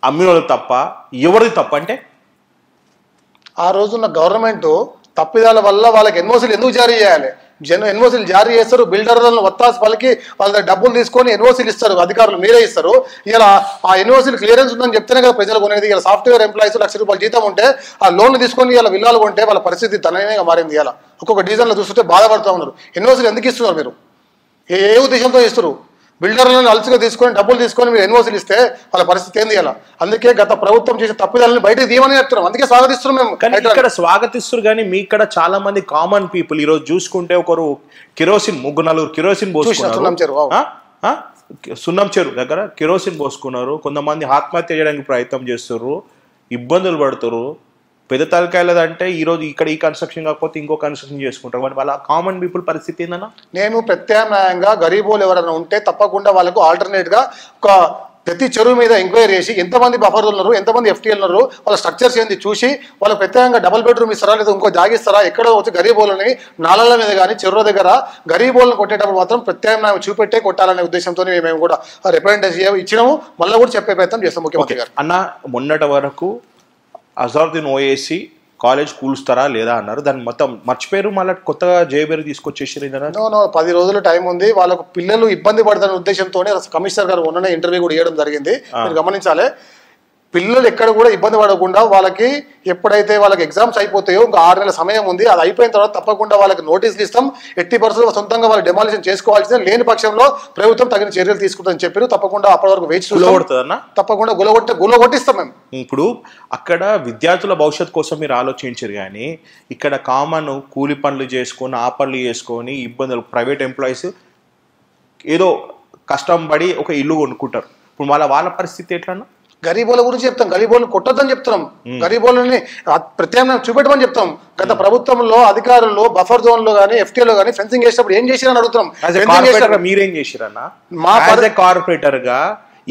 అమ్మినోళ్ళ తప్ప, ఎవరిది తప్ప అంటే ఆ రోజున్న గవర్నమెంట్ తప్పిదాల వల్ల వాళ్ళకి ఎన్ఓసీలు ఎందుకు జారీ చేయాలి? ఎన్ఓసీలు జారీ చేస్తారు, బిల్డర్లను వత్తాసు పలికి వాళ్ళ డబ్బులు తీసుకొని ఎన్ఓసీలు ఇస్తారు, అధికారులు మీరే ఇస్తారు. ఇలా ఆ ఎన్ఓసీలు క్లియరెన్స్ ఉందని చెప్తేనే కదా ప్రజలు కొనేది. ఇలా సాఫ్ట్వేర్ ఎంప్లాయీస్ ₹1,00,000 జీతం ఉంటే ఆ లోన్లు తీసుకొని ఇలా విల్లాలు కొంటే వాళ్ళ పరిస్థితి తనగా మారింది. ఇలా ఒక్కొక్క డివిజన్లో చూస్తుంటే బాధపడుతూ ఉన్నారు. ఎన్ఓసీలు ఎందుకు ఇస్తున్నారు మీరు? ఏ ఉద్దేశంతో ఇస్తారు? బిల్డర్లను అలసిగా తీసుకొని డబ్బులు తీసుకొని మీరు ఎన్ఓసీలు ఇస్తే వాళ్ళ పరిస్థితి ఏంది? ఇలా అందుకే గత ప్రభుత్వం చేసే తప్పిదాలని బయటకు తీయమని చెప్తున్నాం. అందుకే స్వాగతిస్తున్నాం మేము. కానీ ఇక్కడ స్వాగతిస్తారు, కానీ మీ ఇక్కడ చాలా మంది కామన్ పీపుల్ ఈ రోజు చూసుకుంటే ఒకరు కిరోసిన్ 3-4 కిరోసిన్ పోసుకున్నారు, సున్నం చెరువు దగ్గర కిరోసిన్ పోసుకున్నారు. కొంతమంది ఆత్మహత్య చేయడానికి ప్రయత్నం చేస్తున్నారు, ఇబ్బందులు పడుతున్నారు. పెద్ద తలకాయలదంటే ఈరోజు ఇక్కడ ఈ కన్స్ట్రక్షన్ కాకపోతే ఇంకో కన్స్ట్రక్షన్ చేసుకుంటారు. మరి వాళ్ళ కామన్ పీపుల్ పరిస్థితి ఏందన్నా? నేను ప్రత్యామ్నాయంగా గరీబోలు ఎవరైనా ఉంటే తప్పకుండా వాళ్ళకు ఆల్టర్నేట్గా ఒక ప్రతి చెరువు మీద ఎంక్వైరీ చేసి ఎంతమంది బఫర్లు ఉన్నారు, ఎంతమంది ఎఫ్టీఎల్ ఉన్నారు, వాళ్ళ స్ట్రక్చర్స్ ఏంది చూసి వాళ్ళకి ప్రత్యేకంగా డబుల్ బెడ్రూమ్ ఇస్తారా లేదా ఇంకో జాగిస్తారా, ఎక్కడో వచ్చి గరీబోలని నాళాల మీద కానీ చెరువు దగ్గర గరీబోలను కొట్టేటప్పుడు మాత్రం ప్రత్యామ్నాయం చూపెట్టే కొట్టాలనే ఉద్దేశంతో మేము కూడా రిప్రజెంటేషన్ ఇచ్చినాము. మళ్ళీ కూడా చెప్పే ప్రయత్నం చేస్తాం ముఖ్యమంత్రి గారు. అన్న మొన్నటి వరకు అజారుద్దీన్ ఓఏసీ కాలేజ్ కూలుస్తారా లేదా అన్నారు, దాన్ని మొత్తం మర్చిపోయారు, మళ్ళీ కొత్తగా జేబేరు తీసుకొచ్చేసారు. 10 రోజులు టైం ఉంది, వాళ్ళకు పిల్లలు ఇబ్బంది పడతారనే ఉద్దేశంతోనే కమిషనర్ గారు మొన్ననే ఇంటర్వ్యూ కూడా ఇవ్వడం జరిగింది. మీరు గమనించాలి, పిల్లలు ఎక్కడ కూడా ఇబ్బంది పడకుండా వాళ్ళకి ఎప్పుడైతే వాళ్ళకి ఎగ్జామ్స్ అయిపోతాయో ఇంకా 6 నెలల సమయం ఉంది, అది అయిపోయిన తర్వాత తప్పకుండా వాళ్ళకి నోటీసులు ఇస్తాం. 80% సొంతంగా వాళ్ళు డెమాలిషన్ చేసుకోవాల్సిందే, లేని పక్షంలో ప్రభుత్వం తగిన చర్యలు తీసుకుంటుందని చెప్పారు. తప్పకుండా అప్పటి వరకు వేచి చూస్తాం, తప్పకుండా గులగొట్టిస్తాం మేము. ఇప్పుడు అక్కడ విద్యార్థుల భవిష్యత్తు కోసం మీరు ఆలోచించారు, కానీ ఇక్కడ కామన్ కూలి పనులు చేసుకొని ఆ పనులు చేసుకొని ఇబ్బందులు, ప్రైవేట్ ఎంప్లాయీస్ ఏదో కష్టం పడి ఒక ఇల్లు కొనుక్కుంటారు. ఇప్పుడు వాళ్ళ పరిస్థితి ఎట్లన్నా? గరీబోల గురించి చెప్తాం, గరీబోలను కొట్టొద్దని చెప్తున్నాం, గరీబోలని ప్రత్యామ్నాయం చూపెట్టమని చెప్తాం. గత ప్రభుత్వంలో అధికారులు బఫర్ జోన్ లో కానీ ఎఫ్టీలో కానీ ఫెన్సింగ్ చేసినప్పుడు ఏం చేశారని అడుగుతాం. మీరేం చేశారన్నా కార్పొరేటర్ గా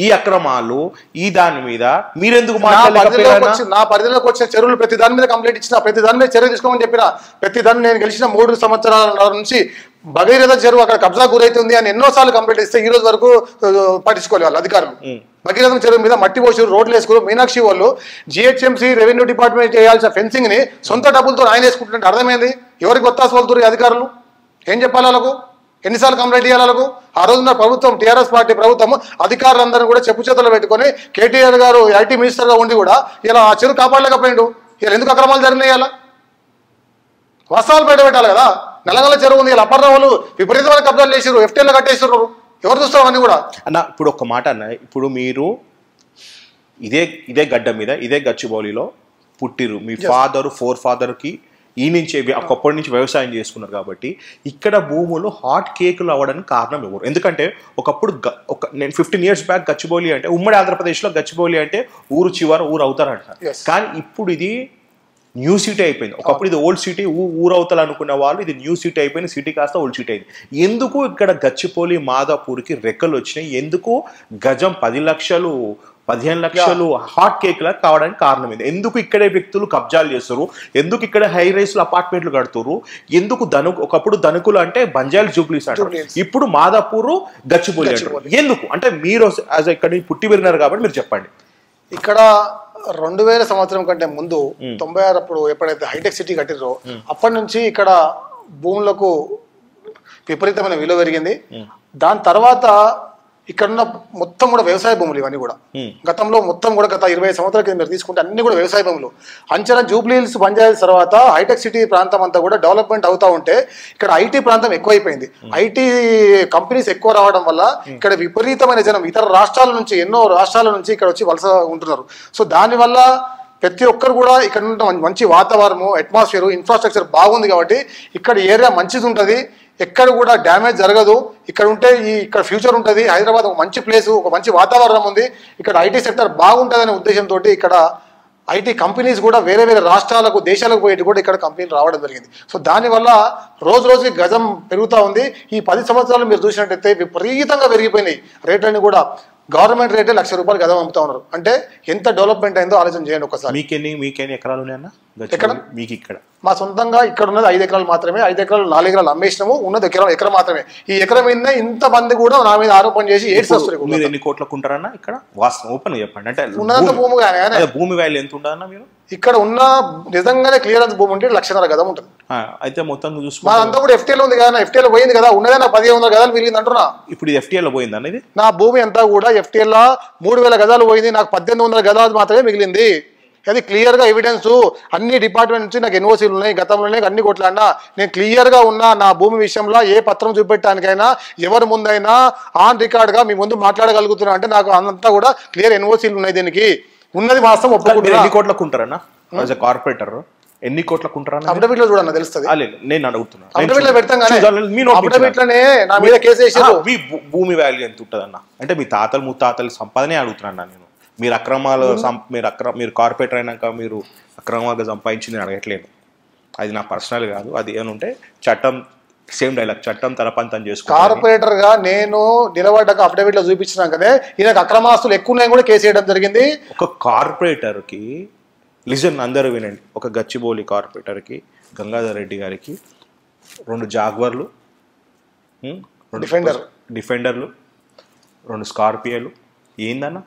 ఈ అక్రమాలు ఈ దాని మీద మీరెందుకు నా పరిధిలోకి వచ్చిన చెరువులు ప్రతి దాని మీద కంప్లైంట్ ఇచ్చిన, ప్రతి దాని మీద చర్య తీసుకోమని చెప్పిన, ప్రతి దాన్ని నేను గెలిచిన 3 సంవత్సరాల నుంచి భగీరథ చెరువు అక్కడ కబ్జా గురైతుంది అని ఎన్నోసార్లు కంప్లైంట్ ఇస్తే ఈ రోజు వరకు పట్టించుకోవాలి వాళ్ళు అధికారులు. భగీరథం చెరువు మీద మట్టి పోసి రోడ్లు వేసుకున్నారు. మీనాక్షి వాళ్ళు జిహెచ్ఎంసీ రెవెన్యూ డిపార్ట్మెంట్ చేయాల్సిన ఫెన్సింగ్ ని సొంత డబ్బులతో ఆయన వేసుకుంటుంటే అర్థమైంది. ఎవరికి ఒత్తాసు వెళ్తున్నారు అధికారులు? ఏం చెప్పాలి వాళ్ళకు? ఎన్నిసార్లు కంప్లైంట్ చేయాలి వాళ్ళకు? ఆ రోజున ప్రభుత్వం టీఆర్ఎస్ పార్టీ ప్రభుత్వం అధికారులందరూ కూడా చెప్పు చేతుల్లో పెట్టుకొని కేటీఆర్ గారు ఐటీ మినిస్టర్గా ఉండి కూడా ఇలా ఆ చెరువు కాపాడలేకపోయిండు. ఇలా ఎందుకు అక్రమాలు జరిగినాయి? ఇలా వాస్తవాలు బయట పెట్టాలి కదా. నల్లగల్ల చెరువు ఉంది, ఇలా అప్పర్రావు వాళ్ళు విపరీతమైన కబ్జాలు చేసారు, ఎఫ్టీఎల్లో కట్టేసారు. ఎవరు చూస్తాం అన్ని కూడా అన్న? ఇప్పుడు ఒక మాట అన్న, ఇప్పుడు మీరు ఇదే గడ్డ మీద ఇదే గచ్చిబౌలిలో పుట్టిరు, మీ ఫోర్ ఫాదర్కి ఈ నుంచి ఒకప్పటి నుంచి వ్యవసాయం చేసుకున్నారు కాబట్టి ఇక్కడ భూములు హాట్ కేకులు అవ్వడానికి కారణం ఎవరు? ఎందుకంటే ఒకప్పుడు నేను 15 years బ్యాక్ గచ్చిబౌలి అంటే ఉమ్మడి ఆంధ్రప్రదేశ్లో గచ్చిబౌలి అంటే ఊరు చివర ఊరు అవుతారంట. కానీ ఇప్పుడు ఇది న్యూ సిటీ అయిపోయింది. ఒకప్పుడు ఇది ఓల్డ్ సిటీ, ఊరవుతాలు అనుకున్న వాళ్ళు ఇది న్యూ సిటీ అయిపోయింది, సిటీ కాస్త ఓల్డ్ సిటీ అయింది. ఎందుకు ఇక్కడ గచ్చిబౌలి మాదాపూర్కి రెక్కలు వచ్చినాయి? ఎందుకు గజం 10 లక్షలు 15 లక్షలు హాట్ కేక్లా కావడానికి కారణం ఏంది? ఎందుకు ఇక్కడే వ్యక్తులు కబ్జాలు చేస్తారు? ఎందుకు ఇక్కడ హై రైస్లు అపార్ట్మెంట్లు కడుతున్నారు? ఎందుకు ఒకప్పుడు ధనుకులు అంటే బంజాయిల్ జూబ్లీస్ అంటారు, ఇప్పుడు మాదాపూర్ గచ్చిబౌలి అంటారు. ఎందుకు అంటే మీరు ఇక్కడ పుట్టి పెరిగినారు కాబట్టి మీరు చెప్పండి. ఇక్కడ 2000 సంవత్సరం కంటే ముందు 96 అప్పుడు ఎప్పుడైతే హైటెక్ సిటీ కట్టిరో అప్పటి నుంచి ఇక్కడ భూములకు విపరీతమైన విలువ పెరిగింది. దాని తర్వాత ఇక్కడున్న మొత్తం కూడా వ్యవసాయ భూములు ఇవన్నీ కూడా గతంలో మొత్తం కూడా గత 20 సంవత్సరాల కింద మీరు తీసుకుంటే అన్ని కూడా వ్యవసాయ భూములు. అంచనా జూబ్లీహిల్స్ బంజాయిల్స్ తర్వాత హైటెక్ సిటీ ప్రాంతం అంతా కూడా డెవలప్మెంట్ అవుతూ ఉంటే ఇక్కడ ఐటీ ప్రాంతం ఎక్కువైపోయింది. ఐటీ కంపెనీస్ ఎక్కువ రావడం వల్ల ఇక్కడ విపరీతమైన జనం ఇతర రాష్ట్రాల నుంచి ఎన్నో రాష్ట్రాల నుంచి ఇక్కడ వచ్చి వలస ఉంటున్నారు. సో దానివల్ల ప్రతి ఒక్కరు కూడా ఇక్కడ ఉన్న మంచి వాతావరణము, అట్మాస్ఫియర్, ఇన్ఫ్రాస్ట్రక్చర్ బాగుంది కాబట్టి ఇక్కడ ఏరియా మంచిది ఉంటుంది, ఎక్కడ కూడా డ్యామేజ్ జరగదు. ఇక్కడ ఉంటే ఇక్కడ ఫ్యూచర్ ఉంటుంది. హైదరాబాద్ ఒక మంచి ప్లేస్, ఒక మంచి వాతావరణం ఉంది, ఇక్కడ ఐటీ సెక్టర్ బాగుంటుందనే ఉద్దేశంతో ఇక్కడ ఐటీ కంపెనీస్ కూడా వేరే వేరే రాష్ట్రాలకు దేశాలకు పోయేటి కూడా ఇక్కడ కంపెనీలు రావడం జరిగింది. సో దానివల్ల రోజు రోజుకి గజం పెరుగుతూ ఉంది. ఈ 10 సంవత్సరాలు మీరు చూసినట్టయితే విపరీతంగా పెరిగిపోయినాయి రేట్లన్నీ కూడా. గవర్నమెంట్ రేటే ₹1,00,000 గజం అమ్ముతా ఉన్నారు. అంటే ఎంత డెవలప్మెంట్ అయిందో ఆలోచన చేయండి ఒకసారి. మీకెన్ని ఎకరాలు ఉన్నాయన్నా? ఎక్కడ? మీకు ఇక్కడ మా సొంతంగా ఇక్కడ ఉన్నది 5 ఎకరాలు మాత్రమే. 5 ఎకరాలు 4 ఎకరాలు అమ్మేసినాము. ఉన్నది ఎకరం మాత్రమే. ఈ ఎకరం మీద ఇంతమంది కూడా నా మీద ఆరోపణ చేసి ఏడ్స్ వస్తున్నాయి. మీరు ఎన్ని కోట్లకు ఉంటారన్నా ఇక్కడ? వాస్తవం ఓపెన్ చెప్పండి. అంటే ఉన్నదంతా భూమి కానీ భూమి వాల్యూ ఎంత ఉండదన్నా మీరు? ఇక్కడ ఉన్న నిజంగానే క్లియరెన్స్ భూమి ఉంటే 1,50,000 గజం ఉంటుంది. అయితే మొత్తం చూసుకుంటే మాదంతా కూడా FTL ఉంది కదా, FTL పోయింది కదా, ఉన్నదే నా 1,500 గజాలు మిగిలింది అంటున్నా. ఇప్పుడు ఇది FTL లో పోయింది అనేది? నా భూమి అంతా కూడా FTL 3,000 గజాలు పోయింది, నాకు 1,800 గజాలు మాత్రమే మిగిలింది. అది క్లియర్గా ఎవిడెన్స్ అన్ని డిపార్ట్మెంట్ నుంచి నాకు ఎన్ఓసీలు ఉన్నాయి, గతంలోనే అన్ని కొట్లాడినా నేను క్లియర్గా ఉన్నా. నా భూమి విషయంలో ఏ పత్రం చూపెట్టడానికైనా ఎవరి ముందైనా ఆన్ రికార్డ్గా మీ ముందు మాట్లాడగలుగుతున్నా అంటే నాకు అంతా కూడా క్లియర్ ఎన్ఓసీలు ఉన్నాయి. దీనికి ఉన్నది వాస్తవం ఒప్పుకుంటున్నా. ఎన్ని కోట్లకు ఉంటారన్నా యాజ్ ఎ కార్పొరేటర్? ఎన్ని కోట్లకు ఉంటారన్నా? అఫిడవిట్లో చూడన్నా తెలుస్తుంది. నేను అడుగుతున్నా. అఫిడవిట్లో పెడతాం కానీ అఫిడవిట్లోనే నా మీద కేసు వేసారు. మీ భూమి వాల్యూ ఎంత ఉంటుంది అన్న? అంటే మీ తాతలు ముత్తాతలు సంపాదనే అడుగుతున్నా నేను. మీరు అక్రమాలు మీరు కార్పొరేటర్ అయినాక మీరు అక్రమంగా సంపాదించింది నేను అడగట్లేదు. అది నా పర్సనల్ కాదు. అది ఏమంటే చట్టం సేమ్ డైలాగ్, చట్టం తరపంతం చేసుకో. కార్పొరేటర్ గా నేను నిలబడ్డాక అఫిడవిట్ లో చూపించినాకనే ఈయనకు అక్రమాస్తులు ఎక్కువ ఉన్నాయని కూడా కేసు వేయడం జరిగింది. ఒక కార్పొరేటర్ కి లిజన్ అందరూ వినండి. ఒక గచ్చిబౌలి కార్పొరేటర్ కి గంగాధర్ రెడ్డి గారికి 2 జాగ్వర్లు, డిఫెండర్లు, 2 స్కార్పియోలు, ఏందన్నా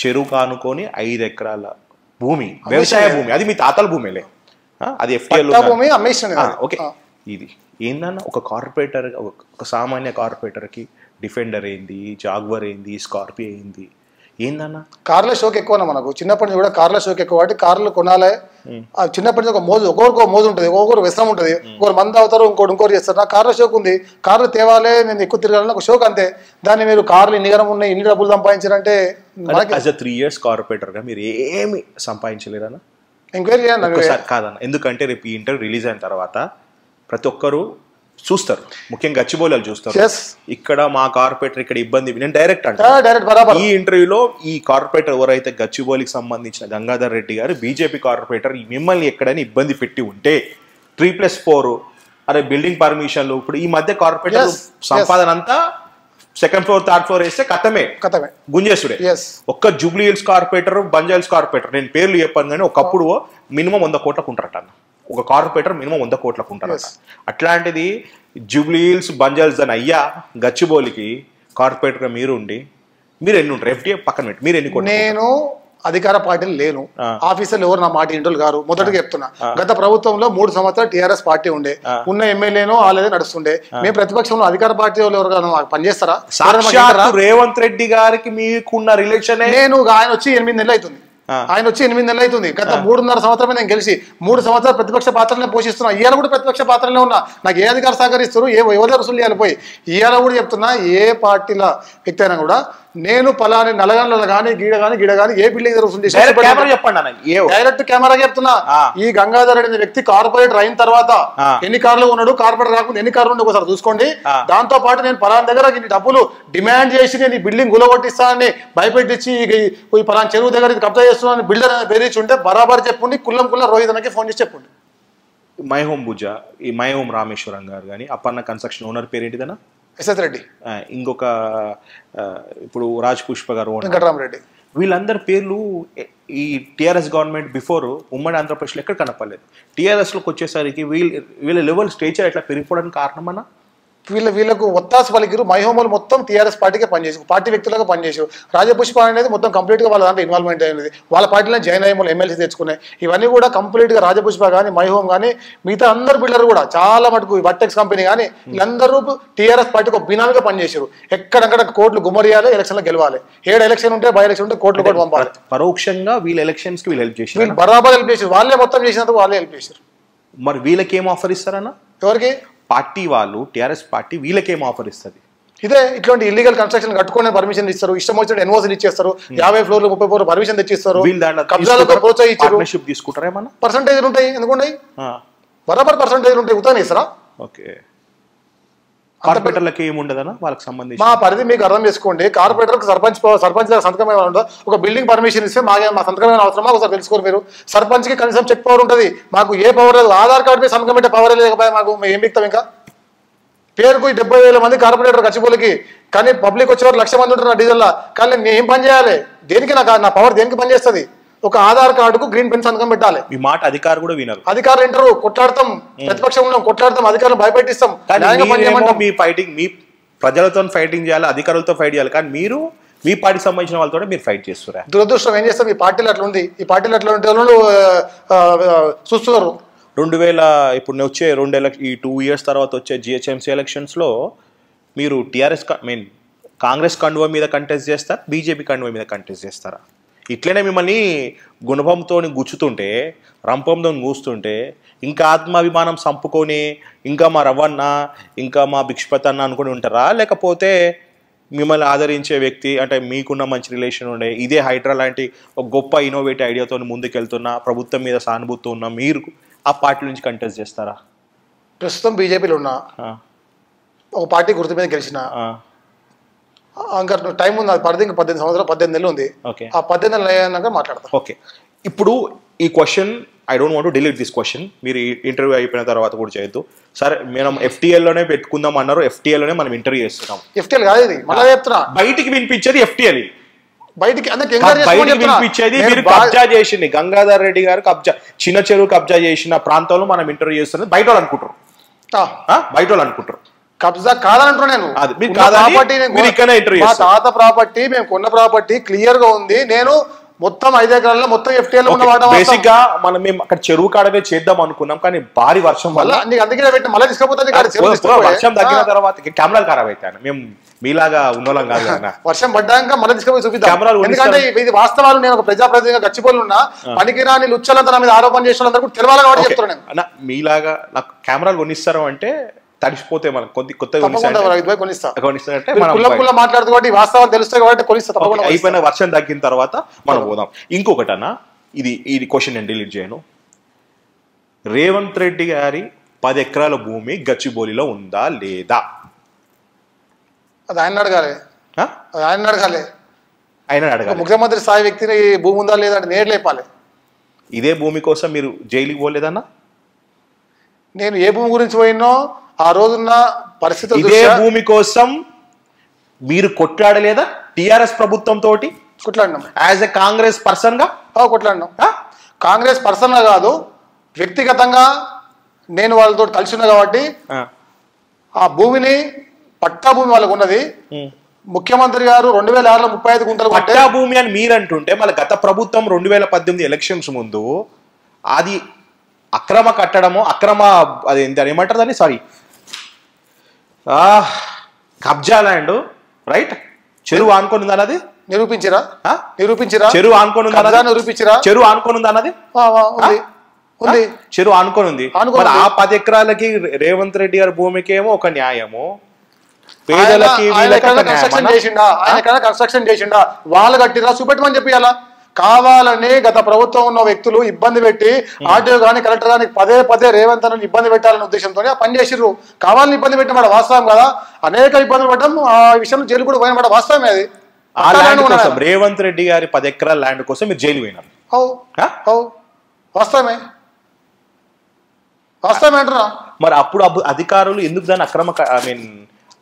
చెరువు కానుకొని 5 ఎకరాల భూమి, వ్యవసాయ భూమి. అది మీ తాతల భూమిలే, అది FTL భూమి అమ్మేసిన. ఓకే, ఇది ఏందన్నా ఒక కార్పొరేటర్, ఒక సామాన్య కార్పొరేటర్కి డిఫెండర్ ఏంది, జాగ్వర్ ఏంది, స్కార్పియో ఏంది, ఏందన్నా? కార్ల షోక్ ఎక్కువ మనకు. చిన్నప్పటి నుంచి కూడా కార్ల షోక్ ఎక్కువ కాబట్టి కార్లు కొనాలి. చిన్నప్పటి నుంచి ఒక మోజు, ఒక్కొక్కరు మోజు ఉంటుంది, ఒక్కొక్కరు వ్యసనం ఉంటుంది. ఒకరు మంది అవుతారు, ఇంకోటి చేస్తారు. నాకు కార్ల షోక్ ఉంది, కార్లు తేవాలి, నేను ఎక్కువ తిరగాలని ఒక షోక్ అంతే. దాన్ని మీరు కార్లు ఇన్ని గరం ఉన్నాయి, ఇన్ని డబ్బులు సంపాదించారంటే 3 years కార్పొరేటర్గా మీరు ఏమి సంపాదించలేరన్నా? ఎంక్వైరీ చేయాలి కాదన్న. ఎందుకంటే రేపు ఈ ఇంటర్వ్యూ రిలీజ్ అయిన తర్వాత ప్రతి ఒక్కరు చూస్తారు, ముఖ్యంగా గచ్చిబౌలిలు చూస్తారు. ఇక్కడ మా కార్పొరేటర్ ఇక్కడ ఇబ్బంది, నేను డైరెక్ట్ అంటే ఈ ఇంటర్వ్యూలో ఈ కార్పొరేటర్ ఎవరైతే గచ్చిబౌలికి సంబంధించిన గంగాధర్ రెడ్డి గారు బీజేపీ కార్పొరేటర్ మిమ్మల్ని ఎక్కడైనా ఇబ్బంది పెట్టి ఉంటే 3+4 అరే బిల్డింగ్ పర్మిషన్లు, ఇప్పుడు ఈ మధ్య కార్పొరేటర్ సంపాదన అంతా 2nd floor 3rd floor వేస్తే కథమే గుంజేసుడే. ఒక్క జూబ్లీ హిల్స్ కార్పొరేటర్, బంజాయిల్స్ కార్పొరేటర్, నేను పేర్లు చెప్పాను కానీ ఒకప్పుడు మినిమం 100 కోట్లకు ఉంటారట అన్న. ఒక కార్పొరేటర్ మినిమం 100 కోట్లకు ఉంటారట. అట్లాంటిది జూబ్లీ హిల్స్, బంజాయిల్స్ అని అయ్యా గచ్చిబౌలికి కార్పొరేటర్గా మీరు ఉండి మీరు ఎన్ని ఉంటారు? FTA పక్కన పెట్టి మీరు ఎన్ని కోట్లు? నేను అధికార పార్టీలు లేను, ఆఫీసర్లు ఎవరు నా మాట ఇంటోళ్ళు గారు. మొదటిగా చెప్తున్నా, గత ప్రభుత్వంలో 3 సంవత్సరాలు TRS పార్టీ ఉండే, ఉన్న ఎమ్మెల్యేనో వాళ్ళదే నడుస్తుండే. మేము ప్రతిపక్షంలో అధికార పార్టీ వాళ్ళు ఎవరు పనిచేస్తారా? రేవంత్ రెడ్డి గారికి మీకున్న రిలేషన్? నేను ఆయన వచ్చి 8 నెలలు అవుతుంది. గత 3.5 సంవత్సరమే నేను గెలిచి 3 సంవత్సరాలు ప్రతిపక్ష పాత్రనే పోషిస్తున్నా. ఇవాళ కూడా ప్రతిపక్ష పాత్రలో ఉన్నా. నాకు ఏ అధికార సహకరిస్తారు, ఎవరి వసూలు చేయాలి పోయి. ఇవాళ కూడా చెప్తున్నా, ఏ పార్టీల వ్యక్తి అయినా కూడా నేను పలాని నల్లగండ్ల కానీ గీడ కానీ ఏ బిల్డింగ్ డైరెక్ట్ కెమెరా చెప్తున్నా. ఈ గంగాధర్ రెడ్డి వ్యక్తి కార్పొరేటర్ అయిన తర్వాత ఎన్ని కార్లు ఉన్నాడు, కార్పొరేటర్ రాకుండా ఎన్ని కార్లు ఉండే ఒకసారి చూసుకోండి. దాంతో పాటు నేను పలానా దగ్గర ఇన్ని డబ్బులు డిమాండ్ చేసి నేను ఈ బిల్డింగ్ గులగొట్టిస్తానని భయపెట్టించి ఈ పలానా చెరువు దగ్గర కబ్జా చేస్తున్నాను బిల్డర్ బెదిరించి ఉంటే బరాబర్ చెప్పండి. కుల్లం రోహిత్ అన్నకి ఫోన్ చేసి చెప్పండి. మై హోమ్ భుజా, ఈ మై హోమ్ రామేశ్వరం గారు కానీ అప్పన్న కన్స్ట్రక్షన్ ఓనర్ పేరు ఏంటిదన్నా? యశత్ రెడ్డి. ఇంకొక ఇప్పుడు రాజ్ పుష్ప గారు, వెంకటరామరెడ్డి, వీళ్ళందరి పేర్లు ఈ టీఆర్ఎస్ గవర్నమెంట్ బిఫోర్ ఉమ్మడి ఆంధ్రప్రదేశ్లో ఎక్కడ కనపడలేదు. టీఆర్ఎస్లోకి వచ్చేసరికి వీళ్ళ లెవెల్ స్టేచర్ ఎట్లా పెరిగిపోవడానికి కారణమన్నా? వీళ్ళకు ఒత్తాసు పలికిరు. మైహోమలు మొత్తం టీఆర్ఎస్ పార్టీకే పనిచేసారు, పార్టీ వ్యక్తులుగా పనిచేసారు. రాజపుష్ప అనేది మొత్తం కంప్లీట్గా వాళ్ళ దాంట్లో ఇన్వాల్వ్మెంట్ అయినది. వాళ్ళ పార్టీలో జాయిన్ అయ్యి ఎమ్మెల్సీ తెచ్చుకున్నాయి. ఇవన్నీ కూడా కంప్లీట్గా రాజపుష్ప కానీ మైహోమ్ కానీ మిగతా అందరు బిల్డర్ కూడా చాలా మటుకు వర్టెక్స్ కంపెనీ కానీ వీళ్ళందరూ టీఆర్ఎస్ పార్టీకి ఒక బినాలుగా పనిచేసారు. ఎక్కడెక్కడ కోట్లు గుమ్మరియాలి, ఎలక్షన్లో గెలవాలి. 7 ఎలక్షన్ ఉంటే బై ఎలక్షన్ ఉంటే కోట్లు పంపాలి. పరోక్షంగా వీళ్ళ ఎలక్షన్స్ కి వీళ్ళు హెల్ప్ చేసి వీళ్ళు బరాబర్ హెల్ప్ చేశారు. వాళ్ళే మొత్తం చేసినందుకు వాళ్ళే హెల్ప్ చేశారు. మరి వీళ్ళకి ఏం ఆఫర్ ఇస్తారన్నా? ఎవరికి? పార్టీ వాళ్ళు, టీఆర్ఎస్ పార్టీ వీళ్ళకేం ఆఫర్ ఇస్తుంది? ఇదే ఇట్లాంటి ఇల్లీగల్ కన్స్ట్రక్షన్ కట్టుకునే పర్మిషన్ ఇస్తారు, ఇష్టం వచ్చిన ఎన్ఓసీలు ఇచ్చేస్తారు, 50 ఫ్లోర్లు 30 ఫ్లోర్లు పర్మిషన్ తెచ్చిస్తారు, కబ్జాలతో ప్రోత్సహించారు. తీసుకుంటారా? ఏమన్నా పర్సంటేజ్లు ఉంటాయి, ఎందుకుంటాయి? బరాబర్ పర్సంటేజ్లు ఉంటాయి. ఉతానే ఇస్తారా? ఓకే. కార్పొరేటర్లకి ఏముండదన్నా వాళ్ళకి సంబంధించి? మా పరిధి మీకు అర్థం చేసుకోండి. కార్పొరేటర్కి సర్పంచ్ సంతకం ఏమైనా ఒక బిల్డింగ్ పర్మిషన్ ఇస్తే మా సంతకమైన అవసరమా ఒకసారి తెలుసుకోరు మీరు. సర్పంచ్కి కనీసం చెక్ పవర్ ఉంటుంది, మాకు ఏ పవర్ లేదు. ఆధార్ కార్డు మీద సంతకం పెట్టే పవర్ లేకపోయా మాకు ఏం బిక్తాం? ఇంకా పేరుకు 70,000 మంది కార్పొరేటర్ గచ్చిబౌలికి, కానీ పబ్లిక్ వచ్చేవారు 1,00,000 మంది ఉంటారు డీజిల్లో. కానీ నేను ఏం పని చేయాలి? దేనికి నా పవర్ దేనికి పనిచేస్తుంది? ఒక ఆధార్ కార్డుకు గ్రీన్ పెన్ సంతకం పెట్టాలి. ఈ మాట అధికారులు కూడా వినరు. అధికారులు వింటారు, కొట్లాడతాం, ప్రతిపక్షం ఉన్నాం, కొట్లాడతాం, అధికారులు భయపెట్టిస్తాం. మీ ఫైటింగ్ మీ ప్రజలతో ఫైటింగ్ చేయాలి, అధికారులతో ఫైట్ చేయాలి, కానీ మీరు మీ పార్టీకి సంబంధించిన వాళ్ళతో మీరు ఫైట్ చేస్తున్నారు. దురదృష్టం ఏం చేస్తాం, ఈ పార్టీలు అట్లా ఉంది. ఈ పార్టీలు అట్లా ఉంటే చూస్తున్నారు. 2000 ఇప్పుడు వచ్చే 2 years తర్వాత వచ్చే GHMC ఎలక్షన్స్లో మీరు టీఆర్ఎస్ కాంగ్రెస్ కండువ మీద కంటెస్ట్ చేస్తారా, బీజేపీ కండువ మీద కంటెస్ట్ చేస్తారా? ఇట్లనే మిమ్మల్ని గుణపంతో గుచ్చుతుంటే, రంపంతో కూస్తుంటే, ఇంకా ఆత్మాభిమానం సంపుకొని ఇంకా మా రవ్వన్న ఇంకా మా భిక్షపతి అన్న అనుకుని ఉంటారా? లేకపోతే మిమ్మల్ని ఆదరించే వ్యక్తి అంటే మీకున్న మంచి రిలేషన్ ఉండే ఇదే హైడ్రా లాంటి ఒక గొప్ప ఇన్నోవేటివ్ ఐడియాతో ముందుకెళ్తున్నా, ప్రభుత్వం మీద సానుభూతి ఉన్న మీరు ఆ పార్టీ నుంచి కంటెస్ట్ చేస్తారా? ప్రస్తుతం బీజేపీలో ఉన్నా, ఒక పార్టీ గుర్తు మీద గెలిచిన, ఇంకా టైం ఉంది, అది పరిధి ఇంకా 18 సంవత్సరాలు 18 నెలలు ఉంది. ఆ 18 నెలలు అయ్యాక మాట్లాడతాం. ఓకే, ఇప్పుడు ఈ question I don't want to delete this question. మీరు ఇంటర్వ్యూ అయిపోయిన తర్వాత కూడా చేయొద్దు. సరే, మనం FTLలోనే పెట్టుకుందాం అన్నారు, FTLలోనే మనం ఇంటర్వ్యూ చేస్తున్నాం. FTL కాదు ఇది, మళ్ళీ చెప్తున్నా, బయటికి వినిపించేది FTL. బయటికి వినిపించేది మీరు కబ్జా చేసింది గంగాధర్ రెడ్డి గారు చిన్న చెరువు కబ్జా చేసిన ప్రాంతంలో మనం ఇంటర్వ్యూ చేస్తున్నది బయట వాళ్ళు అనుకుంటారు, బయట వాళ్ళు అనుకుంటారు. కబ్జా కాదంటున్నా నేను. మా తాత ప్రాపర్టీ, మేము కొన్న ప్రాపర్టీ క్లియర్ గా ఉంది. నేను మొత్తం 5 ఎకరాల్లో మొత్తం FTL ఉన్న వాట. బేసిక్ గా మనం అక్కడ చెరువు కాడమే చేద్దాం అనుకున్నాం, కానీ భారీ వర్షం వల్ల అందుకే పెట్టి మళ్ళీ తీసుకుపోతాను. వర్షం తగ్గిన తర్వాత కెమెరాలు ఖరాబ్ అవుతాయి. మేము మీలాగా ఉన్నోళ్ళం కాదు కదా. వర్షం పడ్డాక మళ్ళీ తీసుకుపోయి చూపిద్దాం. ఎందుకంటే ఇది వాస్తవాలు. నేను ఒక ప్రజాప్రతినిధిగా గచ్చిపోలు ఉన్నా, పనికిరాని లుచ్చలంతా నా మీద ఆరోపణ చేసిన వాళ్ళందరూ కూడా తెలవాలి కాబట్టి చెప్తున్నాను. మీలాగా నాకు కెమెరాలు కొనిస్తారు అంటే తడిసిపోతే మనం కొత్తగా మాట్లాడుతూ వాస్తవాలు తెలుస్తాయి కాబట్టి కొనిస్తా. అయిపోయిన వర్షం తగ్గిన తర్వాత మనం పోదాం. ఇంకొకటి అన్న, ఇది క్వశ్చన్ నేను డిలీట్ చేయను. రేవంత్ రెడ్డి గారి 10 ఎకరాల భూమి గచ్చిబౌలిలో ఉందా లేదా? అది ఆయన అడగాలి, ఆయన అడగాలి, ఆయన అడగాలి. ముఖ్యమంత్రి స్థాయి వ్యక్తిని భూమి ఉందా లేదా అంటే నేరు లేపాలి. ఇదే భూమి కోసం మీరు జైలుకి పోలేదన్నా? నేను ఏ భూమి గురించి పోయినో ఆ రోజున్న పరిస్థితి, ఇదే భూమి కోసం మీరు కొట్లాడలేదా టిఆర్ఎస్ ప్రభుత్వం తోటి? కొట్లాడినాం. యాజ్ ఎ కాంగ్రెస్ పర్సన్ గా కొట్లాడినాం. కాంగ్రెస్ పర్సన్ గా కాదు, వ్యక్తిగతంగా నేను వాళ్ళతో కలిసి ఉన్నా కాబట్టి ఆ భూమిని, పట్టా భూమి వాళ్ళకు ఉన్నది. ముఖ్యమంత్రి గారు 2006లో 35 గుంటలు పట్టా భూమి అని మీరు అంటుంటే, మళ్ళీ గత ప్రభుత్వం 2018 ఎలక్షన్స్ ముందు అది అక్రమ కట్టడము, అది ఏమంటారు దాన్ని, సారీ కబ్జా ల్యాండ్, రైట్? చెరువు ఆనుకొని ఉంది అన్నది నిరూపించిరా? చెరువు ఆనుకొని ఉంది నిరూపించిరా? చెరువు ఆనుకొని ఉంది అన్నది చెరువు ఆనుకొని ఉంది. ఆ 10 ఎకరాలకి రేవంత్ రెడ్డి గారి భూమికి ఏమో ఒక న్యాయము, పేదలకి కన్స్ట్రక్షన్ చేసిండా, వాళ్ళు కట్టిరా చూపెట్టమని చెప్పి అలా కావాలని గత ప్రభుత్వం ఉన్న వ్యక్తులు ఇబ్బంది పెట్టి ఆర్టీఓ కానీ కలెక్టర్ కానీ పదే రేవంత్ అని ఇబ్బంది పెట్టాలనే ఉద్దేశంతో ఆ పని చేసిర్రు. కావాలని ఇబ్బంది పెట్టిన మాట వాస్తవం కదా, అనేక ఇబ్బందులు పడ్డం, ఆ విషయంలో జైలు కూడా పోయిన మాట వాస్తవమే. అది రేవంత్ రెడ్డి గారి 10 ఎకరాల ల్యాండ్ కోసం మీరు జైలు పోయినారు. వాస్తవమే అంటున్నా. మరి అప్పుడు అధికారులు ఎందుకు దాన్ని అక్రమ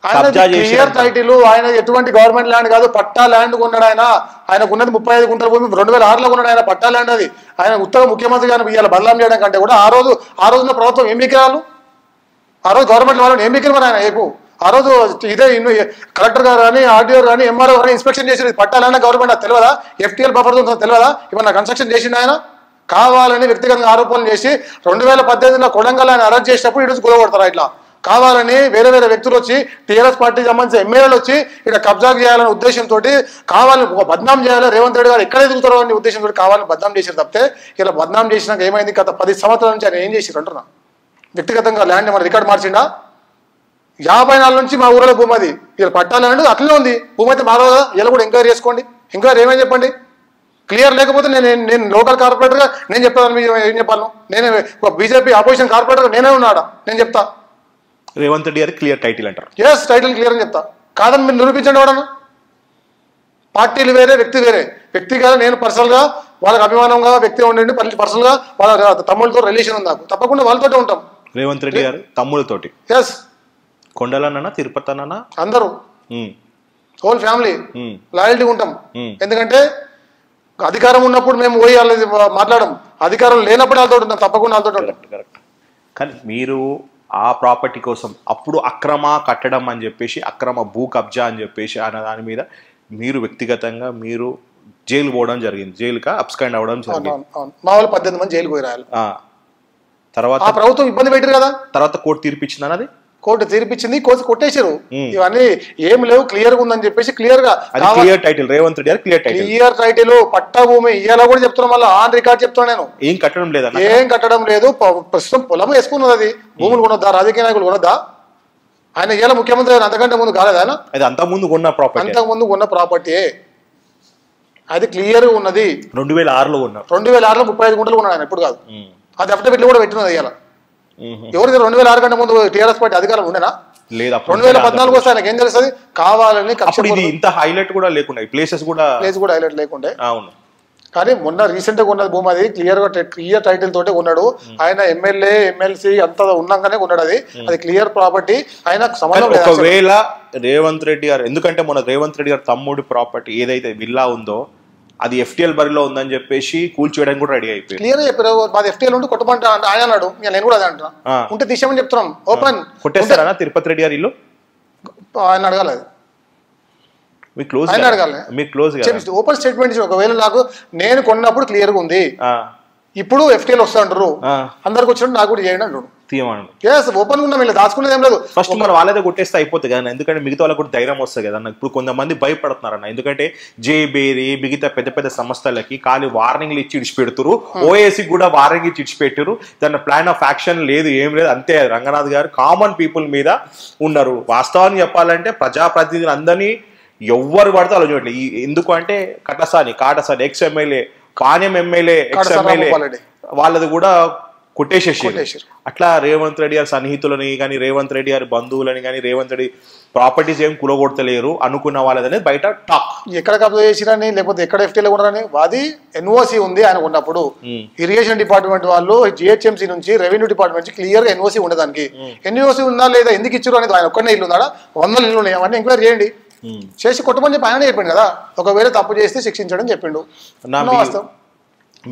క్లియర్ టైటిల్, ఆయన ఎటువంటి గవర్నమెంట్ ల్యాండ్ కాదు, పట్టా ల్యాండ్ కొన్నాడు. ఆయనకు ఉన్నది 35 గుంటల భూమి, 2006లో కొన్నాడు. ఆయన పట్టా ల్యాండ్ అది. ఆయన ఉత్తర ముఖ్యమంత్రి గారిని ఇవాళ బదలాం చేయడం కంటే కూడా ఆ రోజున ప్రభుత్వం ఏం మిగిరాలు, ఆ రోజు గవర్నమెంట్ వాళ్ళని ఏం మిగిలి మరి ఆయన ఏపు ఆ రోజు ఇదే కలెక్టర్ గారు కానీ ఆర్డీఓ కానీ ఎంఆర్ఓ కానీ ఇన్స్పెక్షన్ చేసేది పట్టా ల్యాండ్ గవర్నమెంట్ అది తెలియదా? FTL బఫర్ తెలియదా? ఇవన్న కన్స్ట్రక్షన్ చేసింది ఆయన. కావాలని వ్యక్తిగతంగా ఆరోపణలు చేసి 2018లో కొడంగల్ ఆయన అరెస్ట్ చేసినప్పుడు ఈరోజు గొడవడతారు. ఇట్లా కావాలని వేరే వ్యక్తులు వచ్చి టీఆర్ఎస్ పార్టీకి సంబంధించిన ఎమ్మెల్యేలు వచ్చి ఇక్కడ కబ్జా చేయాలనే ఉద్దేశంతో, కావాలని బద్నాం చేయాలి, రేవంత్ రెడ్డి గారు ఎక్కడ ఎదుగుతారో అనే ఉద్దేశంతో కావాలని బద్నాం చేశారు తప్పితే, ఇలా బద్నాం చేసినాక ఏమైంది? గత 10 సంవత్సరాల నుంచి ఆయన ఏం చేశారు అంటున్నా. వ్యక్తిగతంగా ల్యాండ్ మన రికార్డ్ మార్చిండా? 54 నుంచి మా ఊరిలో భూమి అది, ఇలా పట్టాలంటే అట్లనే ఉంది. భూమి అయితే మారదా? ఇలా కూడా ఎంక్వైరీ చేసుకోండి. ఎంక్వైరీ ఏమని చెప్పండి. క్లియర్ లేకపోతే నేను లోకల్ కార్పొరేటర్గా నేను చెప్తాను. మీరు ఏం చెప్పాను? నేనే బీజేపీ అపోజిషన్ కార్పొరేటర్గా నేనే ఉన్నాడా? నేను చెప్తా. రేవంత్ రెడ్డి గారు క్లియర్ టైటిల్ అంటారు. ఎస్, టైటిల్ క్లియర్ అని చెప్తా. కాదని మీరు నిరూపించండి. వాడను పార్టీలు వేరే, వ్యక్తి వేరే. వ్యక్తిగా నేను పర్సనల్గా వాళ్ళకి అభిమానంగా వ్యక్తి ఉండండి, పర్సనల్గా వాళ్ళ తమ్ముళ్ళతో రిలేషన్ ఉంది నాకు, తప్పకుండా వాళ్ళతోటే ఉంటాం. రేవంత్ రెడ్డి గారు తమ్ముళ్ళతోటి? ఎస్. కొండలన్నా, తిరుపతి అన్నా, అందరూ హోల్ ఫ్యామిలీ లాయల్టీ ఉంటాం. ఎందుకంటే అధికారం ఉన్నప్పుడు మేము పోయి వాళ్ళది మాట్లాడడం, అధికారం లేనప్పుడు వాళ్ళతో ఉంటాం, తప్పకుండా వాళ్ళతో ఉంటాం. కరెక్ట్. కానీ మీరు ఆ ప్రాపర్టీ కోసం అప్పుడు అక్రమ కట్టడం అని చెప్పేసి, అక్రమ భూ కబ్జా అని చెప్పేసి అన్న దాని మీద మీరు వ్యక్తిగతంగా మీరు జైలు పోవడం జరిగింది, జైలుగా అబ్స్కాండ్ అవ్వడం జరిగింది. మా వాళ్ళు 18 మంది జైలు పోయి రాయాలి. తర్వాత ప్రభుత్వం ఇబ్బంది పెట్టారు కదా, తర్వాత కోర్టు తీర్పిచ్చింది అన్నది, కోర్టు తీర్పిచ్చింది, కోర్టు కొట్టేశారు. ఇవన్నీ ఏం లేవు, క్లియర్ గా ఉందని చెప్పేసి క్లియర్ గా క్లియర్ టైటిల్ రేవంత్ రెడ్డి గారు క్లియర్ టైటిల్ పట్టా భూమి ఇయ్యాల కూడా చెప్తున్నా, మళ్ళీ ఆన్ రికార్డ్ చెప్తున్నా నేను. ఏం కట్టడం లేదా, ఏం కట్టడం లేదు. ప్రస్తుతం పొలం వేసుకున్నది, అది భూములు కొనొద్దా, రాజకీయ నాయకులు కొనొద్దా? ఆయన ఇవాళ ముఖ్యమంత్రి అంతకంటే ముందు కాలేదు ఆయన, అది అంతకుముందు కొన్న ప్రాపర్టీ, అంతకుముందు కొన్న ప్రాపర్టీ అది క్లియర్ గా ఉన్నది. 2006లో ఉన్నారు, 2006లో 35 గుంటలు ఉన్నాడు ఆయన, ఇప్పుడు కాదు. అది అఫిడవిట్లు కూడా పెట్టినది ఇవాళ. ఎవరికి 2006 కంటే ముందు టీఆర్ఎస్ పార్టీ అధికారం ఉండేనా? లేదా 2014 వస్తే ఆయనకి ఏం తెలుస్తుంది? కావాలని ఇంత హైలైట్ కూడా లేకుండా, ప్లేస్ కూడా హైలైట్ లేకుండే. అవును. కానీ మొన్న రీసెంట్ గా ఉన్నది భూమి, అది క్లియర్ టైటిల్ తోటే ఉన్నాడు ఆయన. ఎమ్మెల్యే ఎమ్మెల్సీ అంత ఉన్నాగానే ఉన్నాడు. అది క్లియర్ ప్రాపర్టీ. ఆయన సంబంధం లేదు. ఒకవేళ రేవంత్ రెడ్డి గారు, ఎందుకంటే మొన్న రేవంత్ రెడ్డి గారు తమ్ముడి ప్రాపర్టీ ఏదైతే విల్లా ఉందో అది FTL బరిలో ఉందని చెప్పేసి కూల్చేయడానికి కూడా రెడీ అయిపోయింది. క్లియర్ చెప్పారు, మాది FTL ఉంటే కొట్టమంటే ఆయన అన్నాడు. నేను కూడా అదే అంటున్నా, ఉంటే తీసామని చెప్తున్నాం. ఓపెన్ కొట్టేస్తారా తిరుపతి రెడ్డి గారు ఇల్లు? ఆయన అడగాలి, మీకు క్లోజ్, ఆయన అడగాలి, మీకు క్లోజ్ ఓపెన్ స్టేట్మెంట్ ఇచ్చి. ఒకవేళ నాకు నేను కొన్నప్పుడు క్లియర్ గా ఉంది, ఇప్పుడు FTL వస్తా అంటారు, అందరికి వచ్చినట్టు నాకు కూడా చేయండి అంటారు. ఓపెన్ ఉన్నాం, ఇలా దాచుకునేది ఏం లేదు. ఫస్ట్ మన వాళ్ళదే కొట్టేస్తే అయిపోతుంది కదా, ఎందుకంటే మిగతా వాళ్ళకి కూడా ధైర్యం వస్తుంది కదా. ఇప్పుడు కొంతమంది భయపడుతున్నారన్న, ఎందుకంటే జేబేరి మిగతా పెద్ద పెద్ద సంస్థలకి ఖాళీ వార్నింగ్లు ఇచ్చి ఇడిచిపెడుతురు, ఓఏసీ కూడా వార్నింగ్ ఇచ్చి ఇడిచిపెట్టారు. దాని ప్లాన్ ఆఫ్ యాక్షన్ లేదు, ఏం లేదు. అంతే రంగనాథ్ గారు కామన్ పీపుల్ మీద ఉన్నారు. వాస్తవాన్ని చెప్పాలంటే ప్రజాప్రతినిధులు అందరినీ ఎవ్వరు పడితే అలా చూడట్లేదు. ఎందుకు అంటే Katasani ex MLA, Panyam MLA ex MLA వాళ్ళది కూడా కొట్టేసేసి, అట్లా రేవంత్ రెడ్డి గారి సన్నిహితులని కానీ, రేవంత్ రెడ్డి గారి బంధువులని కానీ, రేవంత్ రెడ్డి ప్రాపర్టీస్ ఏం కులగొడతలేరు అనుకున్న వాళ్ళదనేది బయట టాక్. ఎక్కడ కబ్జా చేసిరని, లేకపోతే ఎక్కడ FTL ఉన్నారని, అది NOC ఉంది ఆయన ఉన్నప్పుడు. ఇరిగేషన్ డిపార్ట్మెంట్ వాళ్ళు GHMC నుంచి, రెవెన్యూ డిపార్ట్మెంట్ నుంచి క్లియర్ గా NOC ఉండదానికి. NOC ఉందా లేదా, ఎందుకు ఇచ్చారు అనేది, ఆయన ఒక్కనే ఇల్లు ఉన్నాడా, 100 ఇల్లు ఉన్నాయి, అవన్నీ ఎంక్వైరీ చేయండి, చేసి కొట్టమని చెప్పి ఆయన చెప్పిండు కదా. ఒకవేళ తప్పు చేస్తే శిక్షించడం చెప్పిండు.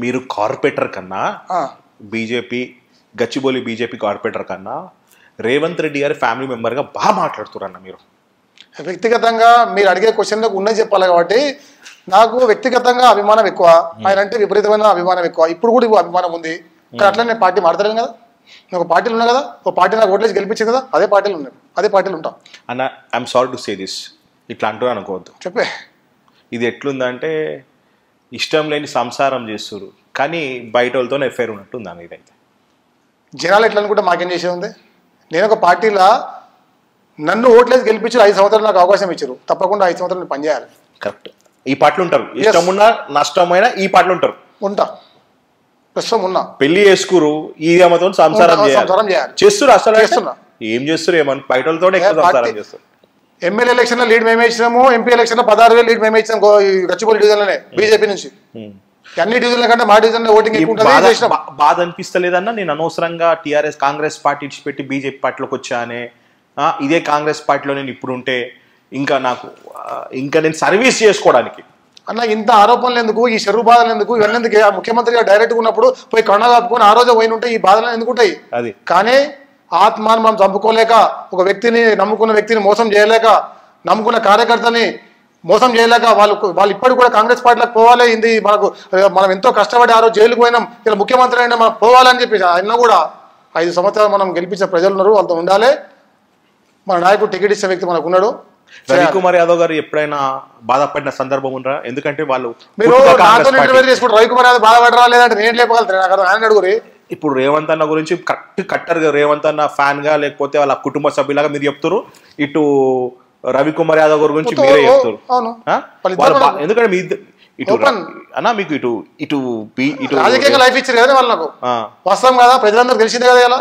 మీరు కార్పొరేటర్ కన్నా, బీజేపీ గచ్చిబౌలి బీజేపీ కార్పొరేటర్ కన్నా రేవంత్ రెడ్డి గారి ఫ్యామిలీ మెంబర్ గా బాగా మాట్లాడుతున్నారు. మీరు వ్యక్తిగతంగా మీరు అడిగే క్వశ్చన్లకు ఉన్నది చెప్పాలి కాబట్టి నాకు వ్యక్తిగతంగా అభిమానం ఎక్కువ, ఆయన అంటే విపరీతమైన అభిమానం ఎక్కువ. ఇప్పుడు కూడా అభిమానం ఉంది, కానీ అట్లా నేను పార్టీ మాట్లాడలేను కదా. నేను ఒక పార్టీలు ఉన్నా కదా, ఒక పార్టీ నాకు ఓట్లేసి గెలిపించింది కదా, అదే పార్టీలు ఉన్నాయి, అదే పార్టీలు ఉంటాం. అన్న I'm sorry to say this, ఇట్లా అంటున్నా అనుకోవద్దు. చెప్పే ఇది ఎట్లుందంటే ఇష్టం లేని సంసారం చేస్తారు, కానీ బయట వాళ్ళతో ఎఫ్ఐఆర్ ఉన్నట్టుంది అన్న. ఇదైతే జనాలు ఎట్లా అనుకుంటే మాకేం చేసేది ఉంది. నేను ఒక పార్టీలో నన్ను ఓట్లేసి గెలిపించారు, 5 సంవత్సరాలు నాకు అవకాశం ఇచ్చారు, తప్పకుండా 5 సంవత్సరాలు పనిచేయాలి. కరెక్ట్. ఈ పార్టీలు ఉంటారు, ఇష్టమున్నా నష్టమైనా ఈ పార్టీలు ఉంటారు. ఉంటా, ప్రస్తుతం ఉన్నా. పెళ్లి చేసుకురు, ఈ అమ్మతో సంసారం చేస్తారు. అసలు చేస్తున్నా, ఏం చేస్తారు, ఏమన్నా బయట వాళ్ళతో ఎక్కువ సంసారం చేస్తారు. ఎమ్మెల్యే ఎలక్షన్ లో లీడ్ మేమే ఇచ్చినాము, MP ఎలక్షన్ లో 16,000 లీడ్ మేమే ఇచ్చినాం గచ్చిబౌలి డివిజన్ లోనే, బీజేపీ నుంచి. అన్ని డివిజన్ల కంటే మా డివిజన్ లో ఓటింగ్ ఎక్కువ. బాధ అనిపిస్తలేదన్నా, నేను అనవసరంగా కాంగ్రెస్ పార్టీ ఇచ్చిపెట్టి బీజేపీ పార్టీలోకి వచ్చానే, ఇదే కాంగ్రెస్ పార్టీలో నేను ఇప్పుడు ఉంటే ఇంకా నేను సర్వీస్ చేసుకోవడానికి అన్న ఇంత ఆరోపణలు ఎందుకు, ఈ చెరువు బాధలు ఎందుకు, ఇవన్నీ ఎందుకు? ముఖ్యమంత్రిగా డైరెక్ట్ గా ఉన్నప్పుడు పోయి కరుణ కాపుకొని ఆ రోజు పోయిన ఉంటే ఈ బాధలు ఎందుకు ఉంటాయి? అది కానీ ఆత్మాన్ని మనం చంపుకోలేక, ఒక వ్యక్తిని నమ్ముకున్న వ్యక్తిని మోసం చేయలేక, నమ్ముకున్న కార్యకర్తని మోసం చేయలేక వాళ్ళు ఇప్పటికి కూడా కాంగ్రెస్ పార్టీలకు పోవాలి. ఇది మనం ఎంతో కష్టపడి ఆ రోజు జైలుకు పోయినాం, ఇలా ముఖ్యమంత్రి అయినా మనం పోవాలని చెప్పి అయినా కూడా 5 సంవత్సరాలు మనం గెలిపించిన ప్రజలు ఉన్నారు, వాళ్ళతో ఉండాలి. మన నాయకుడు టికెట్ ఇచ్చే వ్యక్తి మనకు ఉన్నాడు. రవికుమార్ యాదవ్ గారు ఎప్పుడైనా బాధపడిన సందర్భం ఉందా? ఎందుకంటే వాళ్ళు మీరు నాతో ఇంటర్వ్యూ చేసుకుంటారు, రవికుమార్ యాదవ్ బాధపడరా లేదంటే నేను లేపగలుగుతాను, నాకు ఆయన అడుగురి. ఇప్పుడు రేవంత్ అన్న గురించి కట్టర్ రేవంత్ అన్న ఫ్యాన్ గా, లేకపోతే వాళ్ళ కుటుంబ సభ్యులాగా మీరు చెప్తారు, ఇటు రవికుమార్ యాదవ్ గారి గురించి మీరే చెప్తారు. ఎందుకంటే మీ ఇటు అన్నా మీకు ఇటు ఇటు ఇటు రాజకీయంగా లైఫ్ ఇచ్చారు కదా వాళ్ళు, నాకు వాస్తవం కదా, ప్రజలందరూ తెలిసిందే కదా. ఇలా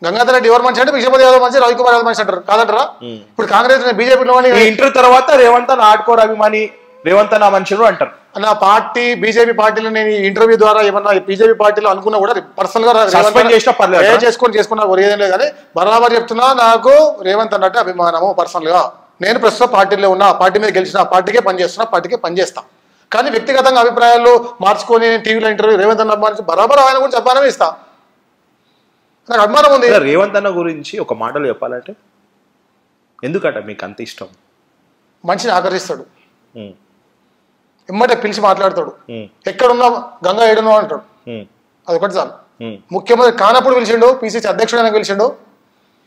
గంగాధర్ రెడ్డి ఎవరు మనిషి అంటే విజయపతి యాదవ్ మనిషి, రవికుమార్ యాదవ్ మనిషి అంటారు కాదంటారా? ఇప్పుడు కాంగ్రెస్ బీజేపీలో ఇంటర్ తర్వాత రేవంత్ అన్న ఆడ్కోర్ అభిమాని, రేవంత్ అన్న మనుషులు అంటారు. నా పార్టీ బీజేపీ పార్టీలో నేను ఇంటర్వ్యూ ద్వారా ఏమన్నా బీజేపీ పార్టీలో అనుకున్నా కూడా పర్సనల్ గా చేసుకున్నా ఏదేం లేదు. కానీ బరాబర్ చెప్తున్నా, నాకు రేవంత్ అన్నట్టు అభిమానము పర్సనల్ గా. నేను ప్రస్తుతం పార్టీలో ఉన్నా, పార్టీ మీద గెలిచిన, పార్టీకే పనిచేస్తున్నా, పార్టీకే పనిచేస్తా. కానీ వ్యక్తిగతంగా అభిప్రాయాలు మార్చుకొని టీవీలో ఇంటర్వ్యూ రేవంత్ అన్న అభిమానించి బరాబర్ ఆయన గురించి అభిమానం ఇస్తా, నాకు అభిమానం ఉంది. రేవంత్ అన్న గురించి ఒక మాటలు చెప్పాలంటే ఎందుకట మీకు అంత ఇష్టం? మనిషిని ఆకర్షిస్తాడు, ఎమ్మటే పిలిచి మాట్లాడతాడు, ఎక్కడున్నా గంగా ఏడునో అంటాడు, అదొకటి చాలు. ముఖ్యమంత్రి కానప్పుడు పిలిచిండు, పిసిసి అధ్యక్షుడు అయినా పిలిచిండు,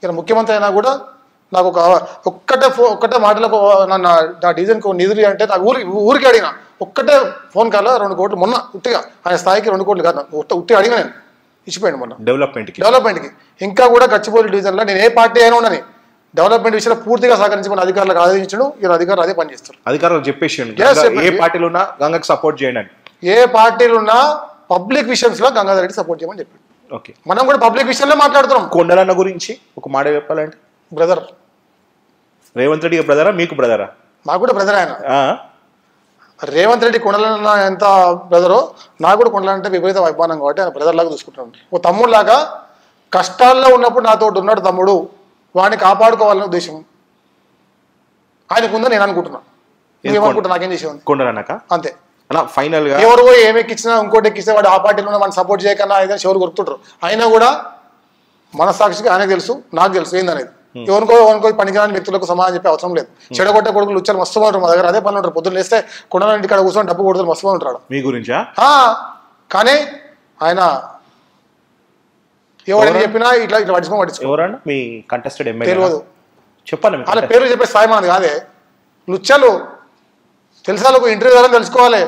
ఇలా ముఖ్యమంత్రి అయినా కూడా నాకు ఒక్కటే మాటలకు నా డిజైన్కి నిధులు అంటే నాకు ఊరికి అడిగిన ఒక్కటే ఫోన్ కాల్ 2 కోట్లు మొన్న ఉట్టిగా ఆయన స్థాయికి 2 కోట్లు కాదు ఉట్టిగా అడిగిన నేను, ఇచ్చిపోయాను మొన్న డెవలప్మెంట్కి. ఇంకా కూడా గచ్చిబౌలి డివిజన్లో నేను ఏ పార్టీ అయినా ఉండని డెవలప్మెంట్ విషయంలో పూర్తిగా సహకరించుకుని అధికారులకు ఆదేశించడు, ఇలా అధికారులు అదే పనిచేస్తారు. అధికారులు చెప్పేసి ఏ పార్టీలు ఉన్నా గంగకు సపోర్ట్ చేయండి, ఏ పార్టీలు ఉన్నా పబ్లిక్ విషయంలో గంగాధర్ రెడ్డి సపోర్ట్ చేయమని చెప్పాడు. ఓకే, మనం కూడా పబ్లిక్ విషయంలో మాట్లాడుతున్నాం. కొండలన్న గురించి ఒక మాట చెప్పాలంటే బ్రదర్ రేవంత్ రెడ్డి బ్రదరా మీకు బ్రదరా? నాకు కూడా బ్రదర్ ఆయన. రేవంత్ రెడ్డి కొండలన్న ఎంత బ్రదరో నాకు కూడా కొండలంటే విపరీత అభిమానం కాబట్టి ఆయన బ్రదర్ లాగా చూసుకుంటాను. ఓ తమ్ముడు లాగా కష్టాల్లో ఉన్నప్పుడు నాతో ఉన్నాడు తమ్ముడు, వాడిని కాపాడుకోవాలనే ఉద్దేశం ఆయనకు ఉందని నేను అనుకుంటున్నా. ఏమనుకుంటా నాకేం చేసేవాడిని కొండలన్నాక అంతే. ఫైనల్ గా ఎవరు ఏమెక్కిచ్చినా ఇంకోటి ఎక్కిచ్చినా వాడు ఆ పార్టీలో మనం సపోర్ట్ చేయకన్నా ఏదైనా ఎవరు కొరుకుతుంటారు. అయినా కూడా మనసాక్షికి ఆయనకు తెలుసు, నాకు తెలుసు ఏందనేది. ఎవరికో పనికిరాని వ్యక్తులకు సమాధానం చెప్పే అవసరం లేదు. చెడగొట్టే కొడుకులు వచ్చారు మస్తు ఉంటారు, మా దగ్గర అదే పనులు ఉంటారు. పొద్దున్న లేస్తే కొండలంటి ఇక్కడ కూర్చొని డబ్బు కొడుతారు, మస్తు ఉంటాడు. మీ గురించా? కానీ ఆయన ఎవరైనా చెప్పినా ఇట్లా పట్టించుకో. ఎవరన్నా మీ కంటెస్టెడ్ ఎమ్మెల్యే తెలియదు, చెప్పండి. వాళ్ళ పేర్లు చెప్పే స్థాయి మనది కాదే. లుచ్చలు తెలుసా, ఇంటర్వ్యూ ద్వారా తెలుసుకోవాలి.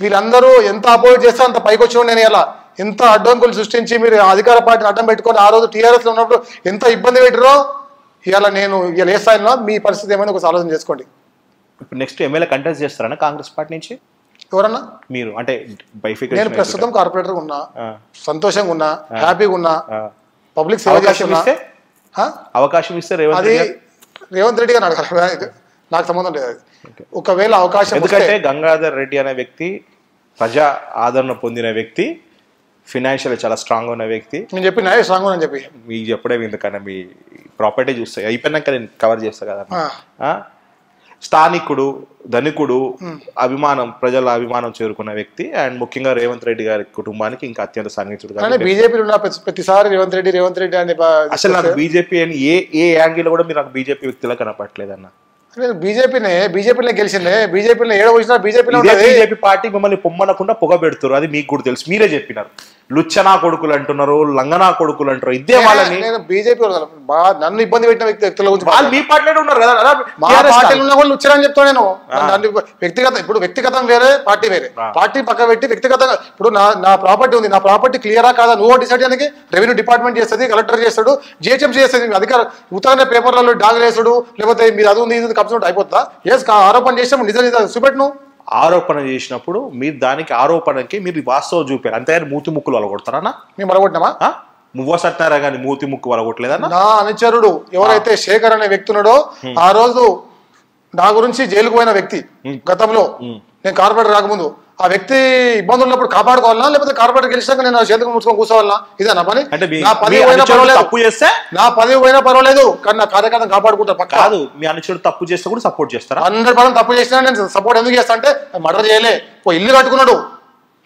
వీళ్ళందరూ ఎంత అపోజిట్ చేస్తే అంత పైకి వచ్చి నేను ఇలా ఎంత అడ్డంకులు సృష్టించి మీరు అధికార పార్టీని అడ్డం పెట్టుకొని ఆ రోజు టీఆర్ఎస్లో ఉన్నప్పుడు ఎంత ఇబ్బంది పెట్టారో ఇలా నేను ఇలా ఏ స్థాయిలో మీ పరిస్థితి ఏమైనా ఒక ఆలోచన చేసుకోండి. ఇప్పుడు నెక్స్ట్ ఎమ్మెల్యే కంటెస్ట్ చేస్తారన్నా కాంగ్రెస్ పార్టీ నుంచి ఎవరన్నా? మీరు అంటే నేను ప్రస్తుతం కార్పొరేటర్ ఉన్నా, సంతోషంగా ఉన్నా, హ్యాపీగా ఉన్నా, పబ్లిక్ సేవ చేస్తే అవకాశం ఇస్తే అది రేవంత్ రెడ్డి గారు నాకు సంబంధం లేదు. ఒకవేళ అవకాశం, ఎందుకంటే గంగాధర్ రెడ్డి అనే వ్యక్తి ప్రజా ఆదరణ పొందిన వ్యక్తి, ఫినాన్షియల్ చాలా స్ట్రాంగ్ ఉన్న వ్యక్తి. నేను చెప్పిన స్ట్రాంగ్ అని చెప్పి మీకు చెప్పడే ఎందుకన్నా మీ ప్రాపర్టీ చూస్తాయి అయిపోయినాక నేను కవర్ చేస్తా కదా. స్థానికుడు, ధనికుడు, అభిమానం, ప్రజల అభిమానం చేరుకున్న వ్యక్తి అండ్ ముఖ్యంగా రేవంత్ రెడ్డి గారి కుటుంబానికి ఇంకా అత్యంత సన్నిహితుడు. బీజేపీ ప్రతిసారి రేవంత్ రెడ్డి అని అసలు నాకు బీజేపీ అని ఏ యాంగిల్ కూడా మీరు నాకు బీజేపీ వ్యక్తిలా కనపట్లేదన్న. బీజేపీలో గెలిచిందే, బీజేపీలో ఏడో వచ్చినా బీజేపీ పార్టీ మిమ్మల్ని పొమ్మనకుండా పొగ పెడుతున్నారు, అది మీకు కూడా తెలుసు. మీరే చెప్పినారు లుచ్చనా కొడుకులు అంటున్నారు, లంగనా కొడుకులు అంటారు. ఇదే వాళ్ళని నేను బీజేపీ నన్ను ఇబ్బంది పెట్టిన వ్యక్తుల గురించి వాళ్ళు మీ పార్టీలో ఉన్నారు కదా, మా పార్టీలో ఉన్న వాళ్ళు లుచ్చరని చెప్తాను నేను. వ్యక్తిగత ఇప్పుడు వ్యక్తిగతం వేరే, పార్టీ వేరే. పార్టీ పక్క పెట్టి వ్యక్తిగతంగా ఇప్పుడు నా ప్రాపర్టీ ఉంది, నా ప్రాపర్టీ క్లియరా కాదా నువ్వు డిసైడ్ చేయడానికి రెవెన్యూ డిపార్ట్మెంట్ చేస్తుంది, కలెక్టర్ చేస్తాడు, జిహెచ్ఎంసీ చేస్తుంది. అధికార ఉత్తరానే పేపర్లలో డాగులేసాడు లేకపోతే మీరు అది ఉంది ఇది కప్పినట్టు అయిపోతుందా? ఆరోపణ చేసినప్పుడు నిజం చూపెట్టు. ఆరోపణ చేసినప్పుడు మీరు దానికి ఆరోపణకి మీరు వాస్తవం చూపారు, అంతేగాని మూతి ముక్కులు వలగొడతారా? మేము వలగొట్టినామా? మువ్వ సట్టారా కానీ మూతి ముక్కు వలగొట్టలేదన్నా. నా అనుచరుడు ఎవరైతే శేఖర్ అనే వ్యక్తి ఉన్నాడో ఆ రోజు నా గురించి జైలుకు పోయిన వ్యక్తి, గతంలో నేను కార్పొరేటర్ రాకముందు ఆ వ్యక్తి ఇబ్బందులు ఉన్నప్పుడు కాపాడుకోవాలన్నా లేకపోతే కార్పొరేటర్ గెలిచాక నేను చేతులు ముట్టుకొని కూర్చోవాలన్నా? ఇదే నా పని. నా పదవి పోయినా పర్వాలేదు, నా పదవి పోయినా పర్వాలేదు, కానీ నా కార్యకర్తను కాపాడుకుంటారు. కాదు, మీ అనుచరుడు తప్పు చేస్తే కూడా సపోర్ట్ చేస్తారా? 100% తప్పు చేసినా నేను సపోర్ట్ ఎందుకు చేస్తా అంటే, మర్డర్ చేయలే, ఇల్లు కట్టుకున్నాడు.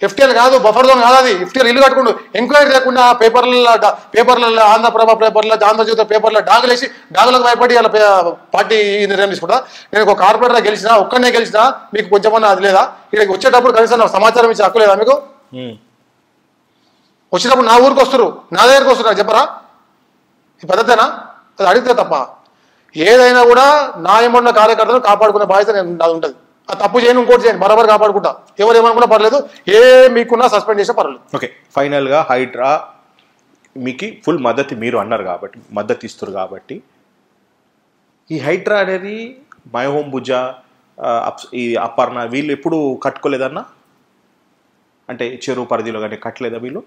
ఎఫ్టీఎల్ కాదు, బఫర్ జోన్ కాదు, అది ఎఫ్టీఎల్ ఇల్లు కట్టుకుంటూ ఎంక్వైరీ లేకుండా పేపర్లలో ఆంధ్రప్రభ పేపర్లో, ఆంధ్రజ్యోతి పేపర్లో డాగులేసి డాగులకు భయపడి అలా పార్టీ నిర్ణయం తీసుకుంటా. నేను ఒక కార్పొరేటర్ గెలిచినా, ఒక్కడనే గెలిచినా మీకు కొంచెమన్నా అది లేదా? ఇక్కడికి వచ్చేటప్పుడు కనీసం సమాచారం ఇచ్చే హక్కు లేదా మీకు? వచ్చినప్పుడు నా ఊరికి వస్తారు, నా దగ్గరికి వస్తున్నారు, చెప్పరా? ఈ పద్ధతేనా? అది అడిగితే తప్ప. ఏదైనా కూడా న్యాయమున్న కార్యకర్తలు కాపాడుకునే బాధ్యత నాది ఉంటుంది. ఆ తప్పు చేయను, ఇంకోటి చేయను, బరాబర్ కాపాడుకుంటా. ఎవరు ఏమనుకున్నా పర్లేదు, ఏ మీకున్నా సస్పెండ్ చేసినా పర్లేదు. ఓకే, ఫైనల్గా హైడ్రా మీకు ఫుల్ మద్దతు మీరు అన్నారు కాబట్టి, మద్దతు ఇస్తారు కాబట్టి, ఈ హైడ్రా అనేది మై హోమ్ భుజ, ఈ అపర్ణ వీళ్ళు ఎప్పుడు కట్టుకోలేదన్నా? అంటే చెరువు పరిధిలో కానీ కట్టలేదా వీళ్ళు?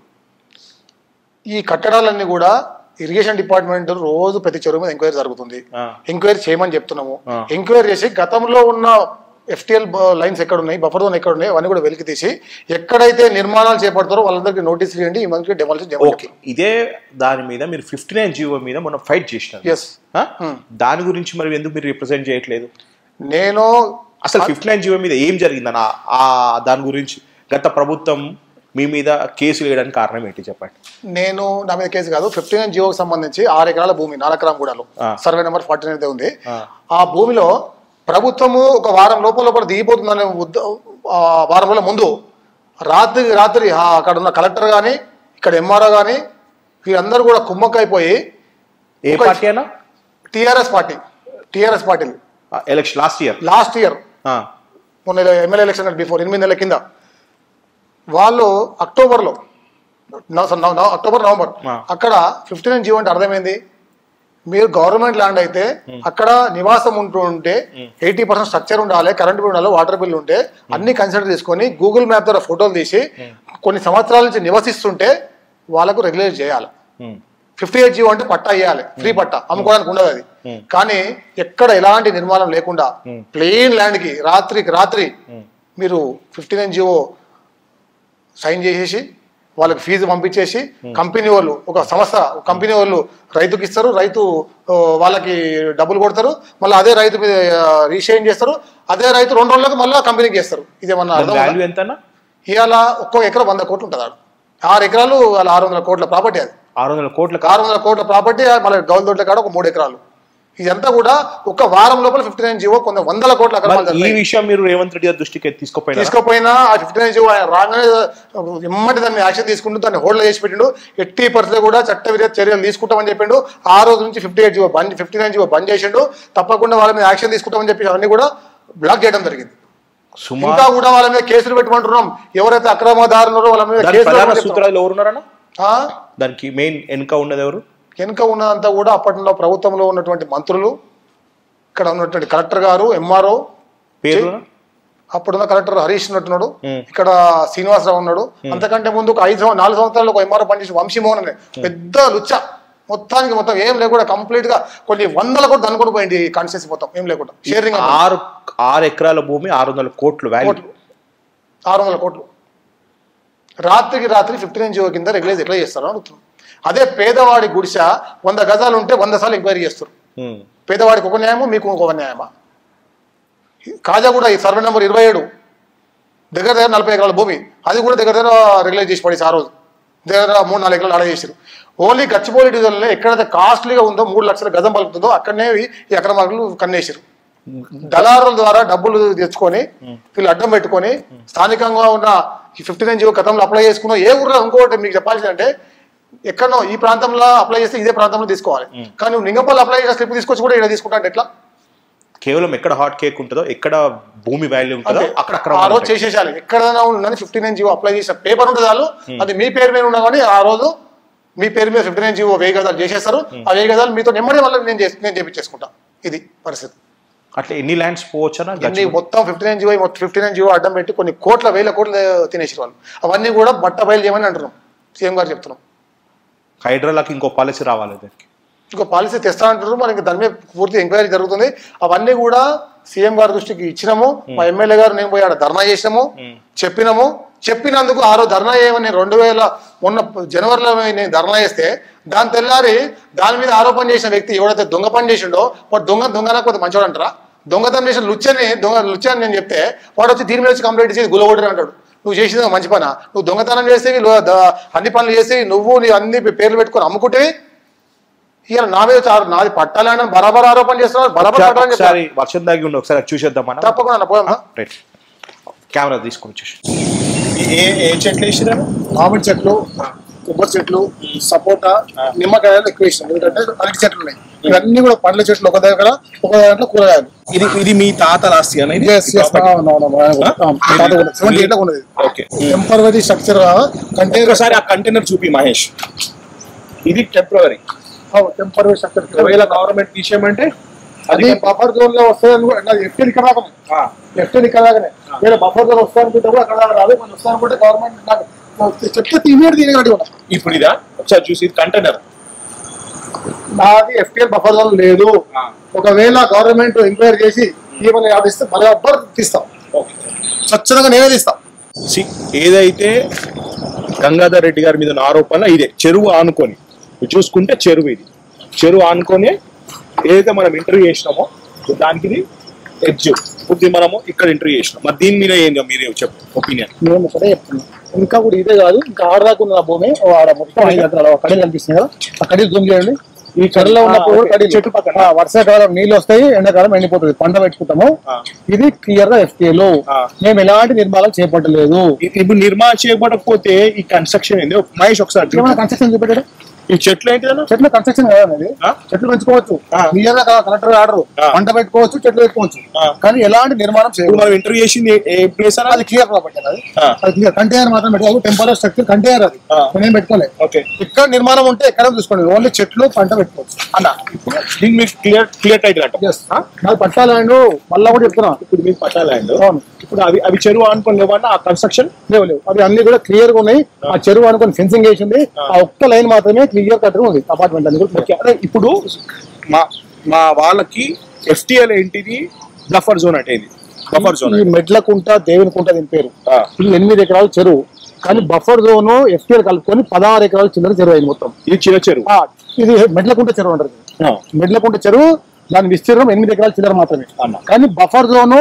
ఈ కట్టడాలన్నీ కూడా ఇరిగేషన్ డిపార్ట్మెంట్ రోజు ప్రతి చెరువు మీద ఎంక్వైరీ జరుగుతుంది. ఎంక్వైరీ చేయమని చెప్తున్నాము. ఎంక్వైరీ చేసి గతంలో ఉన్న ఎఫ్టీఎల్ లైన్స్ ఎక్కడ ఉన్నాయి, బఫర్ జోన్ ఎక్కడ ఉన్నాయి, అవన్నీ కూడా వెలికి తీసి ఎక్కడైతే నిర్మాణాలు చేపడతారో వాళ్ళందరికీ నోటీసులు ఇవ్వండి, ఈ మంత్కి డెమాలిషన్ చేయండి. ఇదే దాని మీద మీరు 59 జీవో మీద మనం ఫైట్ చేసినారు. దాని గురించి మరి ఎందుకు మీరు రిప్రజెంట్ చేయట్లేదు? నేను అసలు 59 జీవో మీద ఏం జరిగిందని దాని గురించి గత ప్రభుత్వం మీ మీద కేసులు వేయడానికి కారణం ఏంటి చెప్పండి. నేను నా మీద కేసు కాదు, 59 జీవోకి సంబంధించి 6 ఎకరాల భూమి నానక్రామ్గూడలో సర్వే నెంబర్ 49 ఉంది. ఆ భూమిలో ప్రభుత్వము ఒక వారం లోపల దిగిపోతుందనే వారం రోజుల ముందు రాత్రి అక్కడ ఉన్న కలెక్టర్ కానీ ఇక్కడ ఎంఆర్ఓ కానీ వీరందరూ కూడా కుమ్మక్కైపోయి ఏ పార్టీ అయినా TRS party election last year మొన్న ఎమ్మెల్యే ఎలక్షన్ బిఫోర్ 8 నెలల కింద వాళ్ళు అక్టోబర్ నవంబర్ అక్కడ 59 జీవో అంటే అర్థమైంది, మీరు గవర్నమెంట్ ల్యాండ్ అయితే అక్కడ నివాసం ఉంటే 80% స్ట్రక్చర్ ఉండాలి, కరెంట్ బిల్ ఉండాలి, వాటర్ బిల్ ఉంటే అన్ని కన్సిడర్ చేసుకొని గూగుల్ మ్యాప్ ద్వారా ఫోటోలు తీసి కొన్ని సంవత్సరాల నుంచి నివసిస్తుంటే వాళ్ళకు రెగ్యులేట్ చేయాలి. 58 జీవో అంటే పట్టా ఇవ్వాలి, ఫ్రీ పట్టా, అమ్ముకోవడానికి ఉండదు అది. కానీ ఎక్కడ ఎలాంటి నిర్మాణం లేకుండా ప్లెయిన్ ల్యాండ్ కి రాత్రి మీరు 59 జీవో సైన్ చేసేసి వాళ్ళకి ఫీజు పంపించేసి కంపెనీ వాళ్ళు ఒక సంస్థ కంపెనీ వాళ్ళు రైతుకి ఇస్తారు, రైతు వాళ్ళకి డబ్బులు కొడతారు, మళ్ళీ అదే రైతు మీద రీషేరింగ్ చేస్తారు, అదే రైతు 2 రోజులకు మళ్ళీ కంపెనీకి చేస్తారు. ఇదేమన్నా ఇవాళ ఒక్కో ఎకరా 100 కోట్లు ఉంటుంది. 6 ఎకరాలు వాళ్ళ 600 కోట్ల ప్రాపర్టీ, అది 600 కోట్ల ప్రాపర్టీ. మళ్ళీ గౌల్ దొడ్ల కాడ ఒక 3 ఎకరాలు. ఇదంతా కూడా ఒక వారం లోపల 59 జీవో కొంత 100 కోట్ల ఈ విషయం మీరు రేవంత్ రెడ్డి గారి దృష్టికి తీసుకోపోయినా ఆ 59 జీవో ఆయన రాగానే ఇమ్మటి దాన్ని యాక్షన్ తీసుకుంటూ దాన్ని హోల్డ్ చేసి పెట్టిండు. 80% కూడా చట్ట విరుద్ధ చర్యలు తీసుకుంటామని చెప్పిండు. ఆ రోజు నుంచి 59 జీవో బంద్ చేసిండు. తప్పకుండా వాళ్ళ మీద యాక్షన్ తీసుకుంటామని చెప్పి అవన్నీ కూడా బ్లాక్ చేయడం జరిగింది. ఇంకా కూడా వాళ్ళ మీద కేసులు పెట్టమంటున్నాం. ఎవరైతే అక్రమదారులు వాళ్ళ మీద కేసులు దానికి మెయిన్ వెనుక ఉన్నదంతా కూడా అప్పట్లో ప్రభుత్వంలో ఉన్నటువంటి మంత్రులు, ఇక్కడ ఉన్నటువంటి కలెక్టర్ గారు, ఎంఆర్ఓ, అప్పుడున్న కలెక్టర్ హరీష్ ఉన్నట్టున్నాడు, ఇక్కడ శ్రీనివాసరావు ఉన్నాడు. అంతకంటే ముందు ఒక 4 సంవత్సరాలు ఒక ఎంఆర్ఓ పనిచేసి వంశీమోహన్ అనే పెద్ద లుచ్చ, మొత్తం ఏం లేకుండా కంప్లీట్ గా కొన్ని 100 కోట్లు అనుకుని పోయింది కాన్స్టిట్యూన్సీ మొత్తం ఏం లేకుండా. షేరింగ్ 6 ఎకరాల భూమి 600 కోట్లు 600 కోట్లు రాత్రి 59 జీవో కింద రెగ్యులైజ్ ఎట్లా చేస్తారో అడుగుతున్నాం. అదే పేదవాడి గుడిసె 100 గజాలు ఉంటే 100 సార్లు ఎంక్వైరీ చేస్తారు. పేదవాడికి ఒక న్యాయమో మీకు ఒక న్యాయమా? కాజాగూడ ఈ సర్వే నెంబర్ 27 దగ్గర 40 ఎకరాల భూమి, అది కూడా దగ్గర రెగ్యులైజ్ చేసి పడేసి ఆ రోజు దగ్గర 3-4 ఎకరాలు ఆడ చేశారు. ఓన్లీ గచ్చిబౌలి డివిజన్లో ఎక్కడైతే కాస్ట్లీగా ఉందో 3 లక్షల గజం పలుకుతుందో అక్కడనే ఈ అక్రమార్కులు కన్నేసారు. దళారుల ద్వారా డబ్బులు తెచ్చుకొని వీళ్ళు అడ్డం పెట్టుకొని స్థానికంగా ఉన్న ఈ 59 జీవో గతంలో అప్లై చేసుకున్నాం. ఏ ఊర్లో ఇంకోటి మీకు చెప్పాల్సిందంటే ఎక్కడో ఈ ప్రాంతంలో అప్లై చేస్తే ఇదే ప్రాంతంలో తీసుకోవాలి, కానీ నువ్వు నింగపల్లి అప్లై చేసిన స్లిప్ తీసుకొచ్చి కూడా ఇక్కడ తీసుకుంటా అంటే ఎట్లా? కేవలం ఎక్కడ హాట్ కేక్ ఉంటుందో, ఎక్కడ భూమి వాల్యూ ఉంటుందో అక్కడ ఆ రోజు చేసేసాలి. ఎక్కడైనా ఉన్నది 59 జీవో అప్లై చేసిన పేపర్ ఉంటుంది చాలు, అది మీ పేరు మీద ఉన్నా కానీ ఆ రోజు మీ పేరు మీద 59 జీవో 1000 గజాలు చేసేస్తారు. ఆ 1000 గజాలు మీతో నెమ్మది వల్ల నేను చేపించేసుకుంటా. ఇది పరిస్థితి. అట్లా ఎన్ని ల్యాండ్స్ పోవచ్చా? మొత్తం 59 జీవో అడ్డం పెట్టి కొన్ని వేల కోట్లు తినేసి వాళ్ళు. అవన్నీ కూడా బట్ట బయలు చేయమని అంటున్నాం. సీఎం గారు చెప్తున్నాం. హైడ్రాలకు ఇంకో పాలసీ రావాలి, ఇంకో పాలసీ తెస్తా అంటారు. మనకి దాని మీద పూర్తి ఎంక్వైరీ జరుగుతుంది. అవన్నీ కూడా సీఎం గారి దృష్టికి ఇచ్చినాము. మా ఎమ్మెల్యే గారు నేను పోయి ఆడ ధర్నా చేసినాము, చెప్పినందుకు ఆ రోజు ధర్నా చేయమని 2000 మొన్న జనవరిలో నేను ధర్నా చేస్తే దాని తెల్లారి దాని మీద ఆరోపణ చేసిన వ్యక్తి ఎవడైతే దొంగ పని చేసిండో వాడు దొంగ కొద్ది మంచివాడు అంటారా? దొంగతనం చేసిన లుచ్చని నేను చెప్తే వాడు వచ్చి దీని మీద వచ్చి కంప్లైంట్ చేసి గులగొట్టరు అంటాడు. నువ్వు చేసింది మంచి పనా? నువ్వు దొంగతనం చేసేవి, అన్ని పనులు చేసి నువ్వు నీ అన్ని పేర్లు పెట్టుకొని అమ్ముకుంటే ఇవాళ నా మీద నాది పట్టాలని బరాబర్ ఆరోపణ చేస్తున్నారు. వర్షం దాగి ఉండి ఒకసారి చూసేద్దాం. తప్పకుండా పోదాం. కెమెరా తీసుకొని వచ్చేసి ఏ చెట్లు వేసినా? మామిడి చెట్లు, కొబ్బరి చెట్లు, సపోటా, నిమ్మకాయలు ఎక్కువ వేసినాం. ఎందుకంటే అరటి చెట్లు ఉన్నాయి. ఇవన్నీ కూడా పండ్ల చెట్లు ఒక దాంట్లో కూరగాయలు. ఇది మీ తాత ఆస్తి టెంపరరీ స్ట్రక్చర్. ఒకసారి ఆ కంటైనర్ చూపి మహేష్. ఇది టెంపరరీ స్ట్రక్చర్. గవర్నమెంట్ తీసేయమంటే అది బఫర్ జోన్ లో వస్తుంది. ఎఫ్టీఎల్ ఇక్కడ దాకానే వేరే బఫర్ జోన్ వస్తా అనుకుంటే కూడా అక్కడ దాకా రాదు. మనం వస్తా అనుకుంటే గవర్నమెంట్ నాకు చెప్తే ఇమీడియట్ తీయగలడు కూడా. ఇప్పుడు ఇదా ఒకసారి చూసి కంటైనర్ నాది ఎఫ్టీఎల్ బఫర్ జోన్ లేదు. ఒకవేళ గవర్నమెంట్ ఎంక్వైరీ చేసి ఏమైనా ఆడిస్తే బరాబర్ తీస్తాం, స్వచ్ఛంగా నేనే తీస్తాం. ఏదైతే గంగాధర్ రెడ్డి గారి మీద ఆరోపణ ఇదే చెరువు ఆనుకొని చూసుకుంటే చెరువు ఆనుకొని ఏదైతే మనం ఇంటర్వ్యూ చేసినామో దానికి ఎడ్జ్ ఇప్పుడు మనము ఇక్కడ ఎంట్రీ చేసినాం, మరి దీని మీద ఏందో మీరు చెప్పు ఒపీనియన్. మేము ఒకటే చెప్తున్నాం, ఇంకా కూడా ఇదే కాదు, ఇంకా ఆడదాకా ఉన్న భూమి ఆడ మొత్తం 5 ఎకరాలు కడీలు కనిపిస్తున్నాయి కదా, ఆ కడీలు జూమ్ చేయండి. ఈ కడలో ఉన్నప్పుడు కడీ చెట్టు పక్కన వర్షాకాలం నీళ్ళు వస్తాయి, ఎండాకాలం ఎండిపోతుంది, పంట పెట్టుకుంటాము. ఇది క్లియర్ గా FTA మేము ఎలాంటి నిర్మాణం చేపట్టలేదు. ఇప్పుడు నిర్మాణం చేయబడకపోతే ఈ కన్స్ట్రక్షన్ ఏంది మహేష్ ఒకసారి కన్స్ట్రక్షన్ చూపెట్టాడు. ఈ చెట్లు ఏంటి చెట్లు కన్స్ట్రక్షన్ కాదండి, చెట్లు పెంచుకోవచ్చు, క్లియర్ గా కలెక్టర్ ఆర్డర్, పంట పెట్టుకోవచ్చు, చెట్లు పెట్టుకోవచ్చు, కానీ ఎలాంటి నిర్మాణం చేయదు. మనం ఇంటర్వ్యూ చేసింది ఏ ప్లేస్ అని, అది క్లియర్ ప్రాపర్టీ, అది క్లియర్ కంటైనర్ మాత్రం పెట్టుకోవాలి, టెంపరీ స్ట్రక్చర్ కంటైనర్, అది నేనేం పెట్టుకోలేదు. ఇక్కడ నిర్మాణం ఉంటే ఎక్కడ చూసుకోండి, ఓన్లీ చెట్లు పంట పెట్టుకోవచ్చు అన్న. ఇప్పుడు దీనికి మీకు క్లియర్ టైటిల్ అంటే నాకు పట్టా ల్యాండ్, మళ్ళా కూడా చెప్తున్నా, ఇప్పుడు మీకు పట్టా ల్యాండ్. ఇప్పుడు అవి చెరువు అనుకుని లేవన్నా, ఆ కన్స్ట్రక్షన్ లేవు, అవి అన్ని కూడా క్లియర్ గా ఉన్నాయి. ఆ చెరువు అనుకుని ఫెన్సింగ్ వేసింది, ఆ ఒక్క లైన్ మాత్రమే క్లియర్ కట్ ఉంది అపార్ట్మెంట్ అన్ని కూడా. అదే ఇప్పుడు మా వాళ్ళకి FTL ఏంటిది, బఫర్ జోన్ అంటే ఇది బఫర్ జోన్. ఈ మెడ్లకుంట దేవునికుంట దీని పేరు, ఇది 8 ఎకరాల చెరువు, కానీ బఫర్ జోన్ FTL కలుపుకొని 16 ఎకరాల చిల్లర చెరువు అయింది మొత్తం. ఇది చిన్న చెరువు, ఇది మెడ్లకుంట చెరువు అంటారు. మెడ్లకుంట చెరువు దాని విస్తీర్ణం 8 ఎకరాల చిల్లర మాత్రమే, కానీ బఫర్ జోన్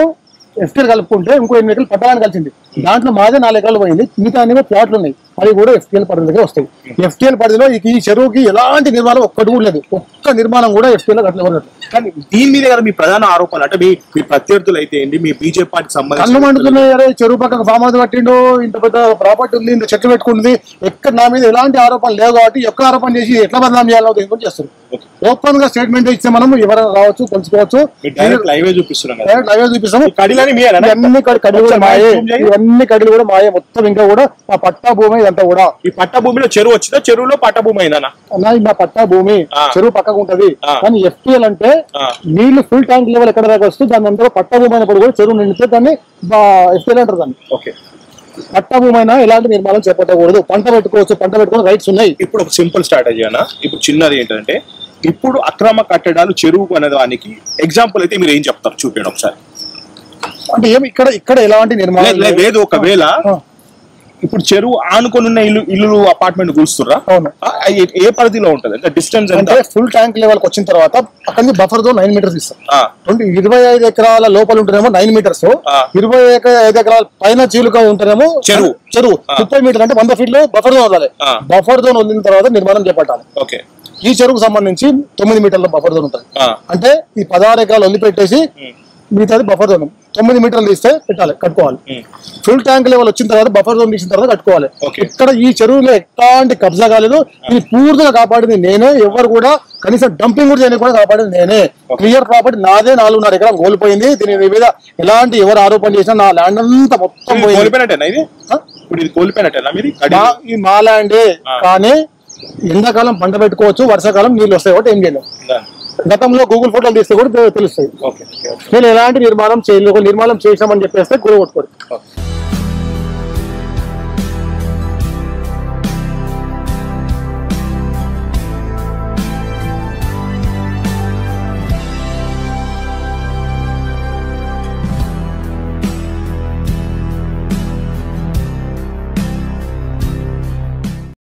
FTL కలుపుకుంటే ఇంకో 8 ఎకరాలు పట్టడానికి కలిసింది. దాంట్లో మాదే 4 ఎకరాలు పోయింది, మిగతా అన్ని ప్లాట్లు ఉన్నాయి, అవి కూడా FTL పరిధి దగ్గర వస్తాయి. FTL పరిధిలో ఈ చెరువుకి ఎలాంటి నిర్మాణం ఒక్కటి కూడా లేదు, ఒక్క నిర్మాణం కూడా FTL కట్టలేదు. కానీ దీని మీద కదా మీ ప్రధాన ఆరోపణలు, అంటే మీ ప్రత్యర్థులు అయితే ఏంటి, మీ బీజేపీ పార్టీకి కళ్ళు సంబంధించి మండుతున్నాయి. అరే చెరువు పక్కన ఫామ్ హౌస్ కట్టిండు, ఇంత పెద్ద ప్రాపర్టీ ఉంది, ఇంత చెట్లు పెట్టుకుంది, ఎక్కడ నా మీద ఎలాంటి ఆరోపణలు లేవు కాబట్టి ఒక్క ఆరోపణ చేసి ఎట్లా బదనాం చేయాలో ఎందుకు చేస్తారు. ఓపెన్ గా స్టేట్మెంట్ ఇస్తే మనం ఎవరైనా రావచ్చు, తెలుసుకోవచ్చు. లైవ్ చూపిస్తున్నాం, చూపిస్తాము. ఇవన్నీ కడీలు కూడా మాయే మొత్తం. ఇంకా కూడా మా పట్టా భూమి ఇదంతా కూడా. ఈ పట్టా భూమిలో చెరువు వచ్చిందా, చెరువులో పట్టా భూమి అయిందా? మా పట్టా భూమి చెరువు పక్కకు ఉంటది, కానీ FTL అంటే నీళ్లు ఫుల్ ట్యాంక్ లెవెల్ ఎక్కడ దాకా వస్తుంది, దాని అంతా పట్టా భూమి అయినప్పుడు కూడా చెరువు నిండితే దాన్ని FTL అంటారు. దాన్ని పట్టా భూమి అయినా ఎలాంటి నిర్మాణం చేపట్టకూడదు, పంట పెట్టుకోవచ్చు, పంట పెట్టుకుని రైట్స్ ఉన్నాయి. ఇప్పుడు ఒక సింపుల్ స్ట్రాటజీ అన్న, ఇప్పుడు చిన్నది ఏంటంటే, ఇప్పుడు అక్రమ కట్టడాలు చెరువు అనే దానికి ఎగ్జాంపుల్ అయితే మీరు ఏం చెప్తారు, చూపించండి ఒకసారి. అంటే ఏమి ఇక్కడ ఎలాంటి నిర్మాణం లేదు. ఒకవేళ ఇప్పుడు చెరువు ఆనుకొని ఉన్న ఇల్లు అపార్ట్మెంట్ కూల్స్తుర్రా, ఏ పరిధిలో ఉంటది, అంటే డిస్టెన్స్ అంటే ఫుల్ ట్యాంక్ లెవెల్ కి వచ్చిన తర్వాత అక్కడి నుంచి బఫర్ జోన్ 9 మీటర్స్ ఇస్తాం. 25 ఎకరాల లోపల ఉంటేనేమో 9 మీటర్స్, 25 ఎకరాల పైన చీలుగా ఉంటేనేమో చెరువు 30 మీటర్లు, అంటే 100 ఫీట్ లో బఫర్ జోన్ ఉండాలి. బఫర్ జోన్ వదిలిన తర్వాత నిర్మాణం చేపట్టాలి. ఈ చెరువుకు సంబంధించి 9 మీటర్ల బఫర్ జోన్ ఉంటుంది. అంటే ఈ 16 ఎకరాలు వదిలిపెట్టేసి మిగతాది బఫర్ జోన్ 9 మీటర్లు తీస్తే పెట్టాలి, కట్టుకోవాలి. ఫుల్ ట్యాంక్ లెవెల్ వచ్చిన తర్వాత బఫర్ జోన్ తీసిన తర్వాత కట్టుకోవాలి. ఇక్కడ ఈ చెరువులో ఎట్లాంటి కబ్జా కాలేదు, ఇది పూర్తిగా కాపాడింది నేనే, ఎవరు కూడా కనీసం డంపింగ్ కూడా చేయని కూడా కాపాడింది నేనే. క్లియర్ ప్రాపర్టీ నాదే, 4.5 ఎకరం కోల్పోయింది. దీని మీద ఎలాంటి ఎవరు ఆరోపణ చేసినా నా ల్యాండ్ అంతా మొత్తం ఇది మా ల్యాండే, కానీ ఎండాకాలం పంట పెట్టుకోవచ్చు, వర్షాకాలం నీళ్ళు వస్తాయి కాబట్టి ఏం చేయలేము. గతంలో గూగుల్ ఫోటోలు తీస్తే కూడా తెలుస్తాయి. నేను ఎలాంటి నిర్మాణం చేయలేదు, నిర్మాణం చేసామని చెప్పేస్తే గురి కొట్టుకోరు.